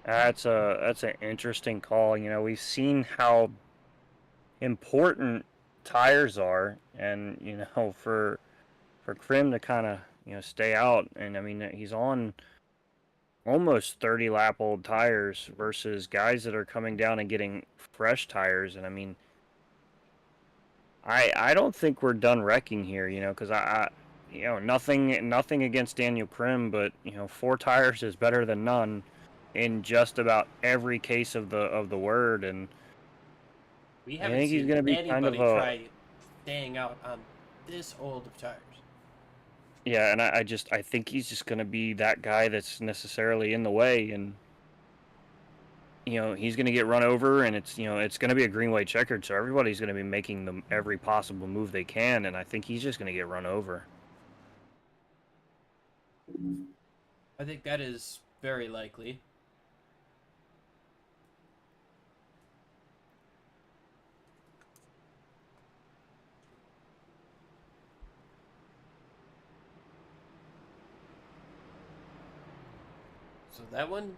That's an interesting call. We've seen how important tires are, and for Krim to kind of stay out, and I mean he's on almost 30 lap old tires versus guys that are coming down and getting fresh tires, and I mean I don't think we're done wrecking here, because nothing against Daniel Krim, but 4 tires is better than none in just about every case of the word, and We I haven't think he's seen going to be anybody kind of try staying out on this old of tires. yeah, and I think he's just going to be that guy that's necessarily in the way, and he's going to get run over, and it's going to be a green white checkered, so everybody's going to be making every possible move they can, and I think he's just going to get run over. I think that is very likely. So that one,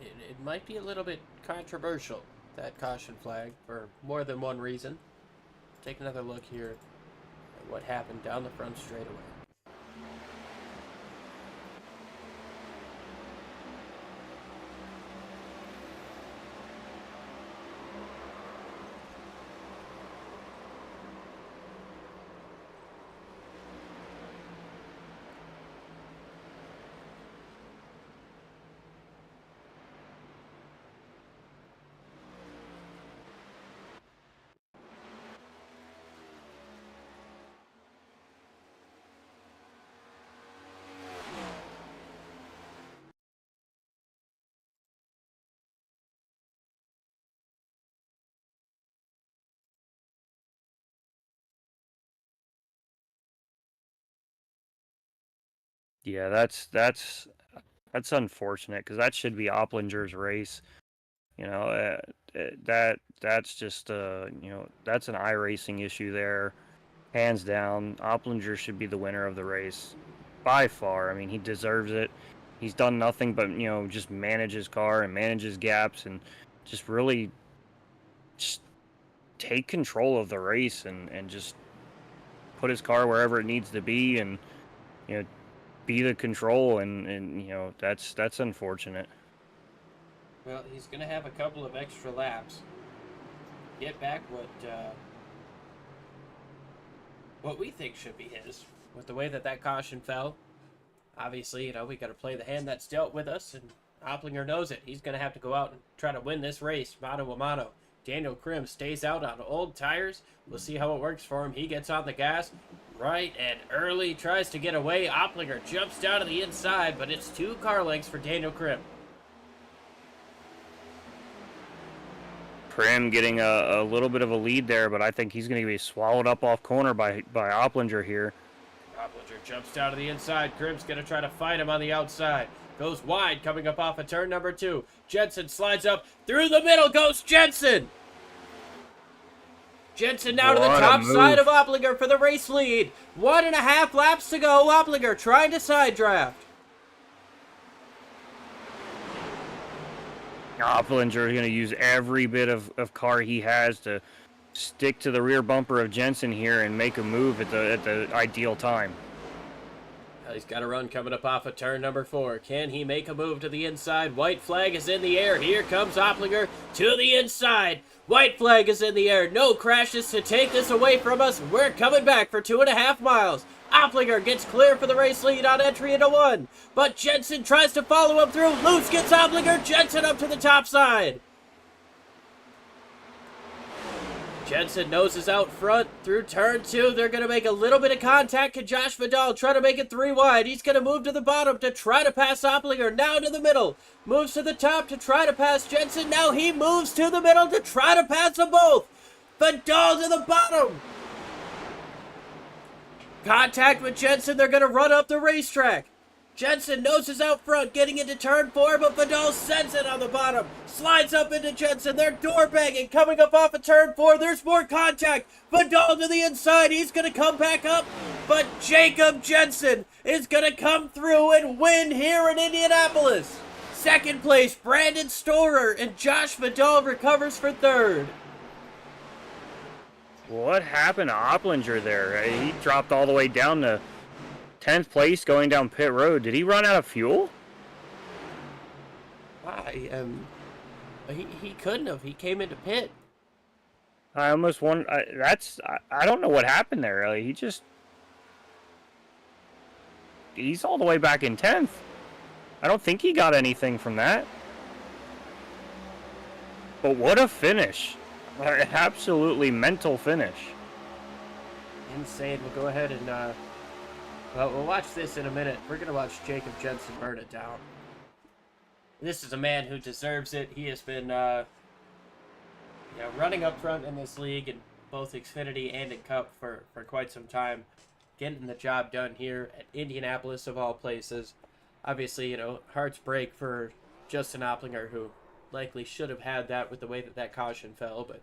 it might be a little bit controversial, that caution flag, for more than one reason. Take another look here what happened down the front straightaway. Yeah, that's unfortunate because that should be Oplinger's race. You know, that's just that's an iRacing issue there, hands down. Opplinger should be the winner of the race by far. I mean, he deserves it. He's done nothing but just manage his car and manage his gaps and just really just take control of the race and just put his car wherever it needs to be and be the control and that's unfortunate. Well, he's going to have a couple of extra laps. Get back what we think should be his with the way that caution fell. Obviously, we got to play the hand that's dealt with us, and Opplinger knows it. He's going to have to go out and try to win this race, mano a mano. Daniel Krim stays out on old tires. We'll see how it works for him. He gets on the gas right and early, tries to get away. Opplinger jumps down to the inside, but it's 2 car lengths for Daniel Krim. Krim getting a little bit of a lead there, but I think he's going to be swallowed up off corner by Opplinger here. Opplinger jumps down to the inside. Krim's going to try to fight him on the outside. Goes wide, coming up off of turn number 2. Jensen slides up. Through the middle goes Jensen. Jensen now to the top side of Opplinger for the race lead. 1.5 laps to go. Opplinger trying to side draft. Opplinger is going to use every bit of car he has to stick to the rear bumper of Jensen here and make a move at the ideal time. He's got a run coming up off of turn number 4. Can he make a move to the inside? White flag is in the air. Here comes Opplinger to the inside. White flag is in the air. No crashes to take this away from us. We're coming back for 2.5 miles. Opplinger gets clear for the race lead on entry into 1. But Jensen tries to follow him through. Loose gets Opplinger. Jensen up to the top side. Jensen noses out front through turn 2. They're going to make a little bit of contact. Can Josh Vidal try to make it 3 wide? He's going to move to the bottom to try to pass Opplinger. Now to the middle. Moves to the top to try to pass Jensen. Now he moves to the middle to try to pass them both. Vidal to the bottom. Contact with Jensen. They're going to run up the racetrack. Jensen noses out front, getting into turn 4, but Vidal sends it on the bottom. Slides up into Jensen. They're door banging, coming up off of turn 4. There's more contact. Vidal to the inside. He's going to come back up, but Jacob Jensen is going to come through and win here in Indianapolis. Second place, Brandon Storer, and Josh Vidal recovers for 3rd. What happened to Opplinger there? He dropped all the way down to 10th place going down pit road. Did he run out of fuel? He couldn't have. He came into pit. I almost won. I don't know what happened there. He's all the way back in 10th. I don't think he got anything from that. But what a finish. An absolutely mental finish. Insane. We'll go ahead and we'll watch this in a minute. We're going to watch Jacob Jensen burn it down. This is a man who deserves it. He has been running up front in this league in both Xfinity and in Cup for quite some time. Getting the job done here at Indianapolis, of all places. Obviously, hearts break for Justin Opplinger, who likely should have had that with the way that caution fell, but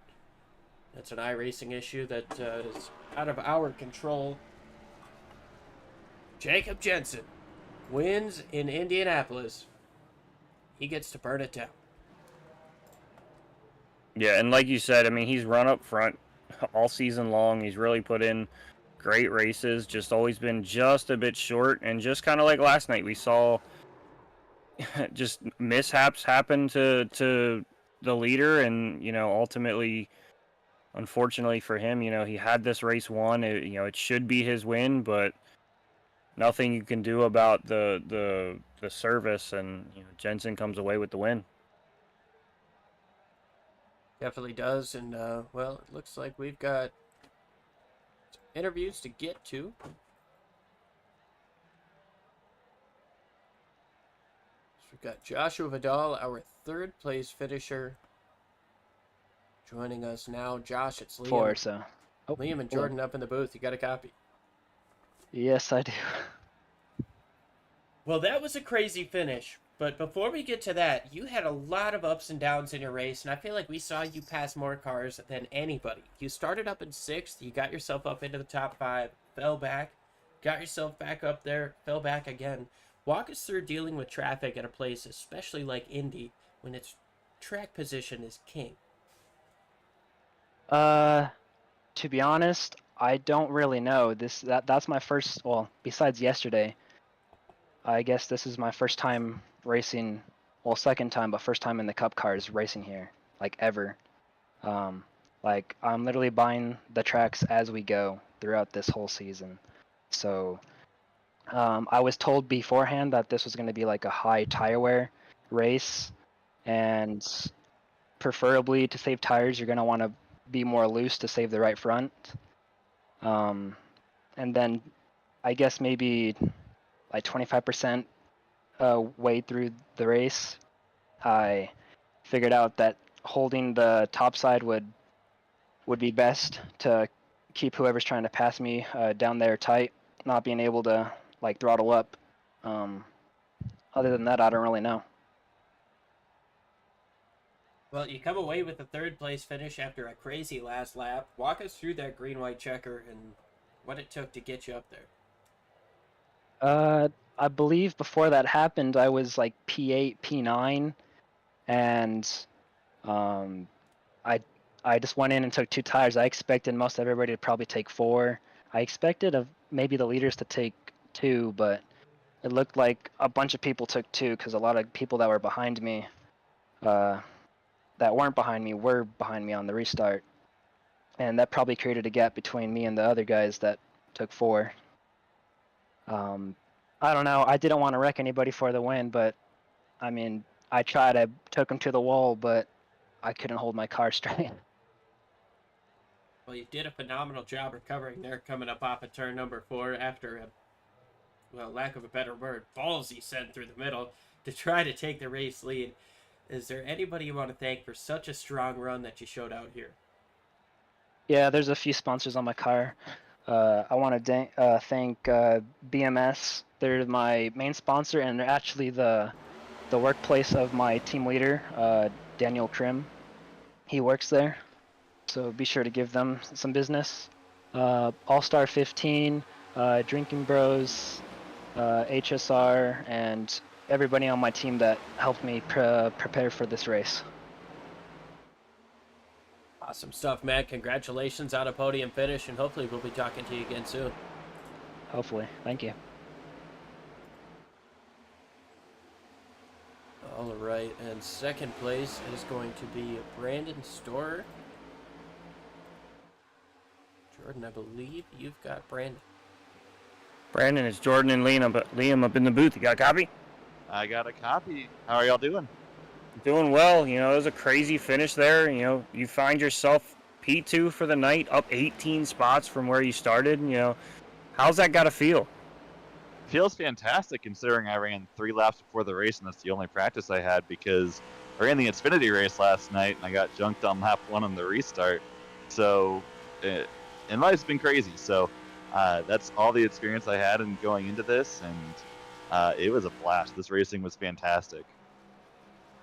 that's an iRacing issue that is out of our control. Jacob Jensen wins in Indianapolis. He gets to burn it down. Yeah, and like you said, I mean, he's run up front all season long. He's really put in great races, just always been just a bit short. And just kind of like last night, we saw just mishaps happen to the leader, and ultimately, unfortunately for him, he had this race won. It should be his win, but nothing you can do about the service, and Jensen comes away with the win. Definitely does, and well, it looks like we've got some interviews to get to. So we've got Joshua Vidal, our third place finisher, joining us now. Josh, it's Liam. Four, so. Oh, Liam and Jordan up in the booth. You got a copy? Yes, I do. Well, that was a crazy finish. But before we get to that, you had a lot of ups and downs in your race, and I feel like we saw you pass more cars than anybody. You started up in 6th, you got yourself up into the top 5, fell back, got yourself back up there, fell back again. Walk us through dealing with traffic at a place, especially like Indy, when its track position is king. To be honest, I don't really know. That's my first, well, besides yesterday, I guess this is my first time racing, well, second time, but first time in the Cup cars racing here, like ever. Like I'm literally buying the tracks as we go throughout this whole season. So I was told beforehand that this was going to be like a high tire wear race, and preferably to save tires, you're going to want to be more loose to save the right front. And then I guess maybe like 25% way through the race, I figured out that holding the top side would be best to keep whoever's trying to pass me down there tight, not being able to like throttle up. Other than that, I don't really know. Well, you come away with a 3rd place finish after a crazy last lap. Walk us through that green-white checker and what it took to get you up there. I believe before that happened, I was like P8, P9, and I just went in and took 2 tires. I expected most everybody to probably take 4. I expected maybe the leaders to take 2, but it looked like a bunch of people took 2 because a lot of people that were behind me, that weren't behind me, were behind me on the restart, and that probably created a gap between me and the other guys that took 4. I don't know. I didn't want to wreck anybody for the win, but I mean, I tried. I took them to the wall, but I couldn't hold my car straight. Well, you did a phenomenal job recovering there, coming up off of turn number 4 after a, well, lack of a better word, ballsy send through the middle to try to take the race lead. Is there anybody you want to thank for such a strong run that you showed out here? Yeah, there's a few sponsors on my car. I want to thank BMS. They're my main sponsor, and they're actually the workplace of my team leader, Daniel Krim. He works there, so be sure to give them some business. All-Star 15, Drinking Bros, HSR, and everybody on my team that helped me prepare for this race. Awesome stuff, Matt. Congratulations on a podium finish, and hopefully we'll be talking to you again soon. Hopefully. Thank you. All right, and 2nd place is going to be Brandon Storer. Jordan, I believe you've got Brandon. Brandon, it's Jordan and Liam up in the booth. You got a copy? I got a copy. How are y'all doing? Doing well. It was a crazy finish there. You find yourself P2 for the night, up 18 spots from where you started. How's that got to feel? Feels fantastic considering I ran 3 laps before the race, and that's the only practice I had because I ran the Xfinity race last night and I got junked on lap 1 on the restart. So, and life's been crazy. So, that's all the experience I had in going into this, and it was a blast. This racing was fantastic.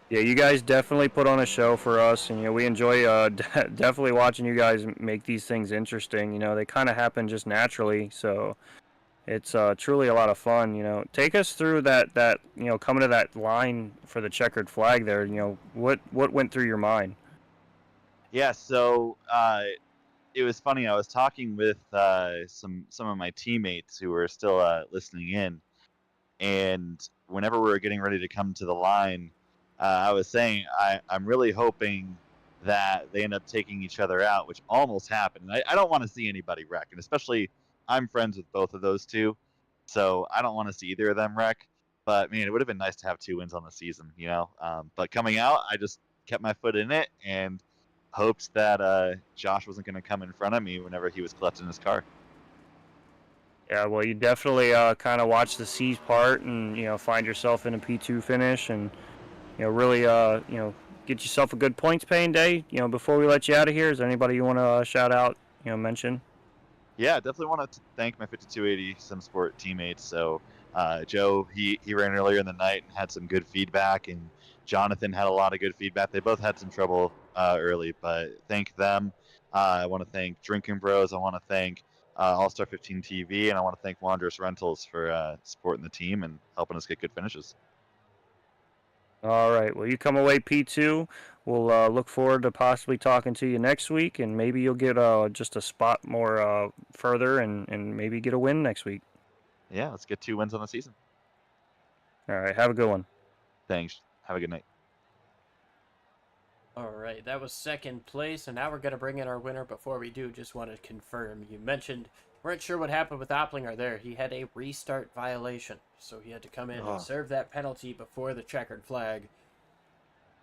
Yeah, you guys definitely put on a show for us, and we enjoy definitely watching you guys make these things interesting. They kind of happen just naturally, so it's truly a lot of fun. Take us through that coming to that line for the checkered flag there. What went through your mind? Yeah, so it was funny. I was talking with some of my teammates who were still listening in, and whenever we were getting ready to come to the line, I was saying I'm really hoping that they end up taking each other out, which almost happened. I don't want to see anybody wreck, and especially I'm friends with both of those two, so I don't want to see either of them wreck. But man, it would have been nice to have 2 wins on the season, you know. But coming out, I just kept my foot in it and hoped that Josh wasn't going to come in front of me whenever he was collecting his car. Yeah, well, you definitely kind of watch the C's part and, find yourself in a P2 finish and, really, get yourself a good points paying day. Before we let you out of here, is there anybody you want to shout out, mention? Yeah, definitely want to thank my 5280 SimSport teammates. So Joe, he ran earlier in the night and had some good feedback, and Jonathan had a lot of good feedback. They both had some trouble early, but thank them. I want to thank Drinking Bros. I want to thank All Star 15 TV, and I want to thank Wanderers Rentals for supporting the team and helping us get good finishes. All right. Well, you come away P2. We'll look forward to possibly talking to you next week, and maybe you'll get just a spot more further and maybe get a win next week. Yeah, let's get 2 wins on the season. All right. Have a good one. Thanks. Have a good night. All right, that was second place, and now we're going to bring in our winner. Before we do, just want to confirm, you mentioned, weren't sure what happened with Opplinger there. He had a restart violation, so he had to come in and serve that penalty before the checkered flag.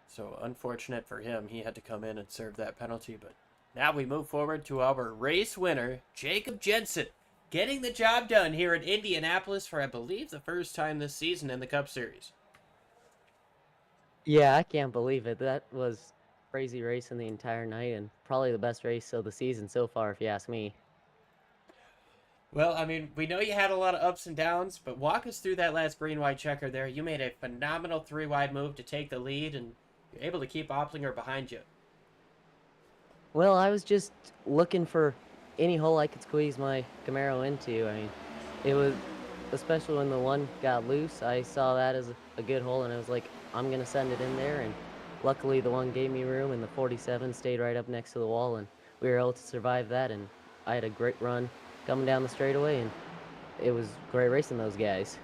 So unfortunate for him, he had to come in and serve that penalty. But now we move forward to our race winner, Jacob Jensen, getting the job done here in Indianapolis for, I believe, the first time this season in the Cup Series. Yeah, I can't believe it. That was crazy racing the entire night and probably the best race of the season so far, if you ask me. Well, I mean, we know you had a lot of ups and downs, but walk us through that last green-white checker there. You made a phenomenal 3-wide move to take the lead, and you're able to keep Opplinger behind you. Well, I was just looking for any hole I could squeeze my Camaro into. I mean, it was, especially when the one got loose, I saw that as a good hole, and I was like, I'm going to send it in there, and luckily the one gave me room, and the 47 stayed right up next to the wall, and we were able to survive that, and I had a great run coming down the straightaway, and it was great racing those guys.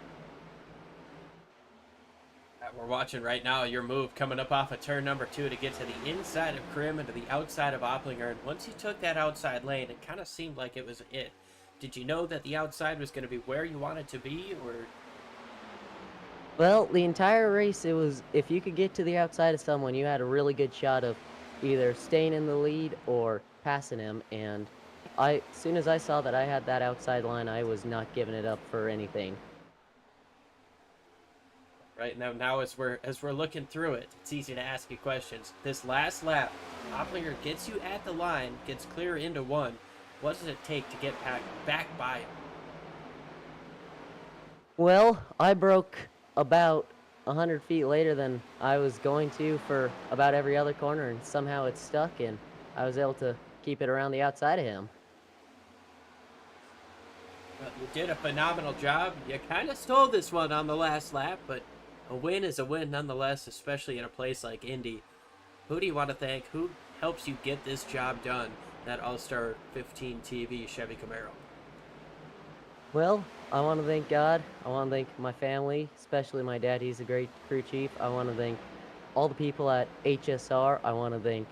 We're watching right now your move coming up off of turn number 2 to get to the inside of Krim and to the outside of Opplinger, and once you took that outside lane, it kind of seemed like it was it. Did you know that the outside was going to be where you wanted to be, or...? Well, the entire race, it was, if you could get to the outside of someone, you had a really good shot of either staying in the lead or passing him, and as soon as I saw that I had that outside line, I was not giving it up for anything. Right now as we're looking through it, it's easy to ask you questions. This last lap, Opplinger gets you at the line, gets clear into 1. What does it take to get back by him? Well, I broke about 100 feet later than I was going to for about every other corner, and somehow it stuck, and I was able to keep it around the outside of him. Well, you did a phenomenal job. You kind of stole this one on the last lap, but a win is a win nonetheless, especially in a place like Indy. Who do you want to thank? Who helps you get this job done, that All-Star 15 TV Chevy Camaro? Well, I want to thank God. I want to thank my family, especially my dad. He's a great crew chief. I want to thank all the people at HSR. I want to thank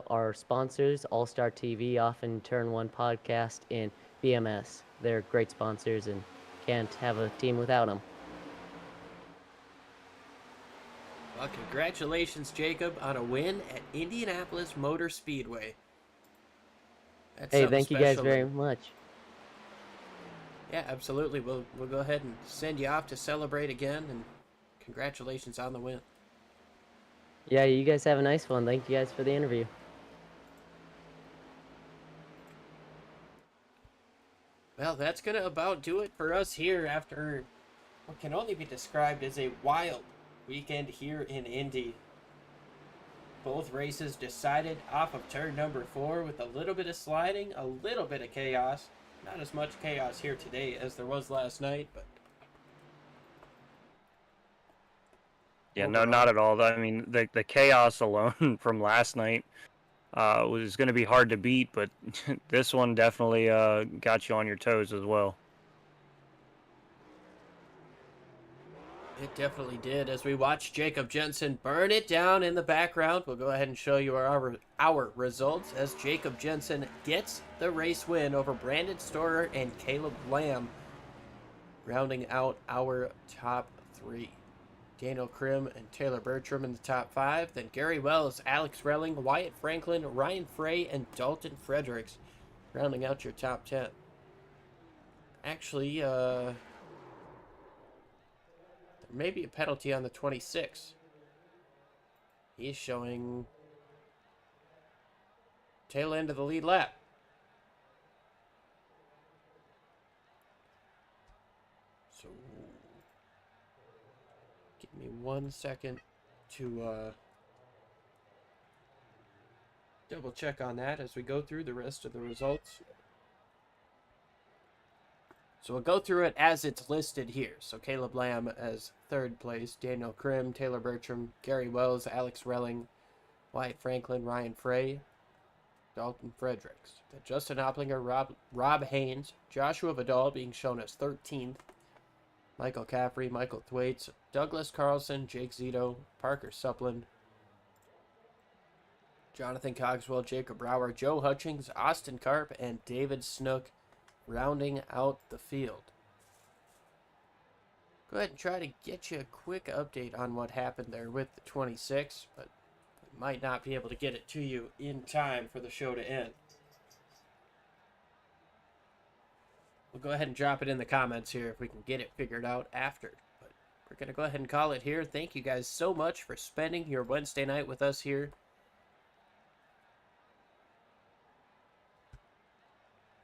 our sponsors, All-Star TV, Often Turn 1 Podcast, and BMS. They're great sponsors and can't have a team without them. Well, congratulations, Jacob, on a win at Indianapolis Motor Speedway. That's Hey, thank you guys special. very much. Yeah, absolutely. We'll go ahead and send you off to celebrate again, and congratulations on the win. Yeah, you guys have a nice one. Thank you guys for the interview. Well, that's going to about do it for us here after what can only be described as a wild weekend here in Indy. Both races decided off of turn number 4 with a little bit of sliding, a little bit of chaos. Not as much chaos here today as there was last night, but... Yeah, no, not at all. I mean, the chaos alone from last night, was going to be hard to beat, but this one definitely got you on your toes as well. It definitely did. As we watch Jacob Jensen burn it down in the background, we'll go ahead and show you our results as Jacob Jensen gets the race win over Brandon Storer and Caleb Lamb, rounding out our top 3. Daniel Krim and Taylor Bertram in the top 5. Then Gary Wells, Alex Relling, Wyatt Franklin, Ryan Frey, and Dalton Fredericks, rounding out your top 10. Actually, there may be a penalty on the 26. He's showing tail end of the lead lap. So, give me 1 second to double check on that as we go through the rest of the results. So we'll go through it as it's listed here. So Caleb Lamb as 3rd place, Daniel Krim, Taylor Bertram, Gary Wells, Alex Relling, Wyatt Franklin, Ryan Frey, Dalton Fredericks. Then Justin Opplinger, Rob Haynes, Joshua Vidal being shown as 13th, Michael Caffrey, Michael Thwaites, Douglas Carlson, Jake Zito, Parker Supplin, Jonathan Cogswell, Jacob Brower, Joe Hutchings, Austin Karp, and David Snook, rounding out the field. Go ahead and try to get you a quick update on what happened there with the 26, but we might not be able to get it to you in time for the show to end. We'll go ahead and drop it in the comments here if we can get it figured out after. But we're going to go ahead and call it here. Thank you guys so much for spending your Wednesday night with us here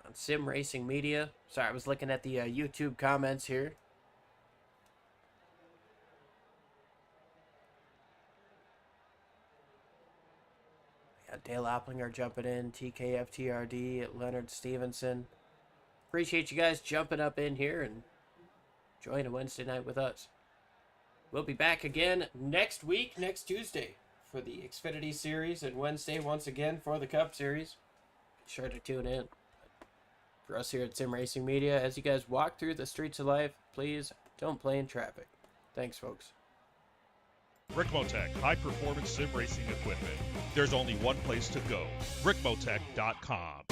on Sim Racing Media. Sorry, I was looking at the YouTube comments here. We got Dale Opplinger jumping in, TKFTRD, Leonard Stevenson. Appreciate you guys jumping up in here and enjoying a Wednesday night with us. We'll be back again next week, next Tuesday, for the Xfinity Series, and Wednesday once again for the Cup Series. Be sure to tune in. For us here at Sim Racing Media, as you guys walk through the streets of life, please don't play in traffic. Thanks, folks. Ricmotech, high-performance sim racing equipment. There's only one place to go, ricmotech.com.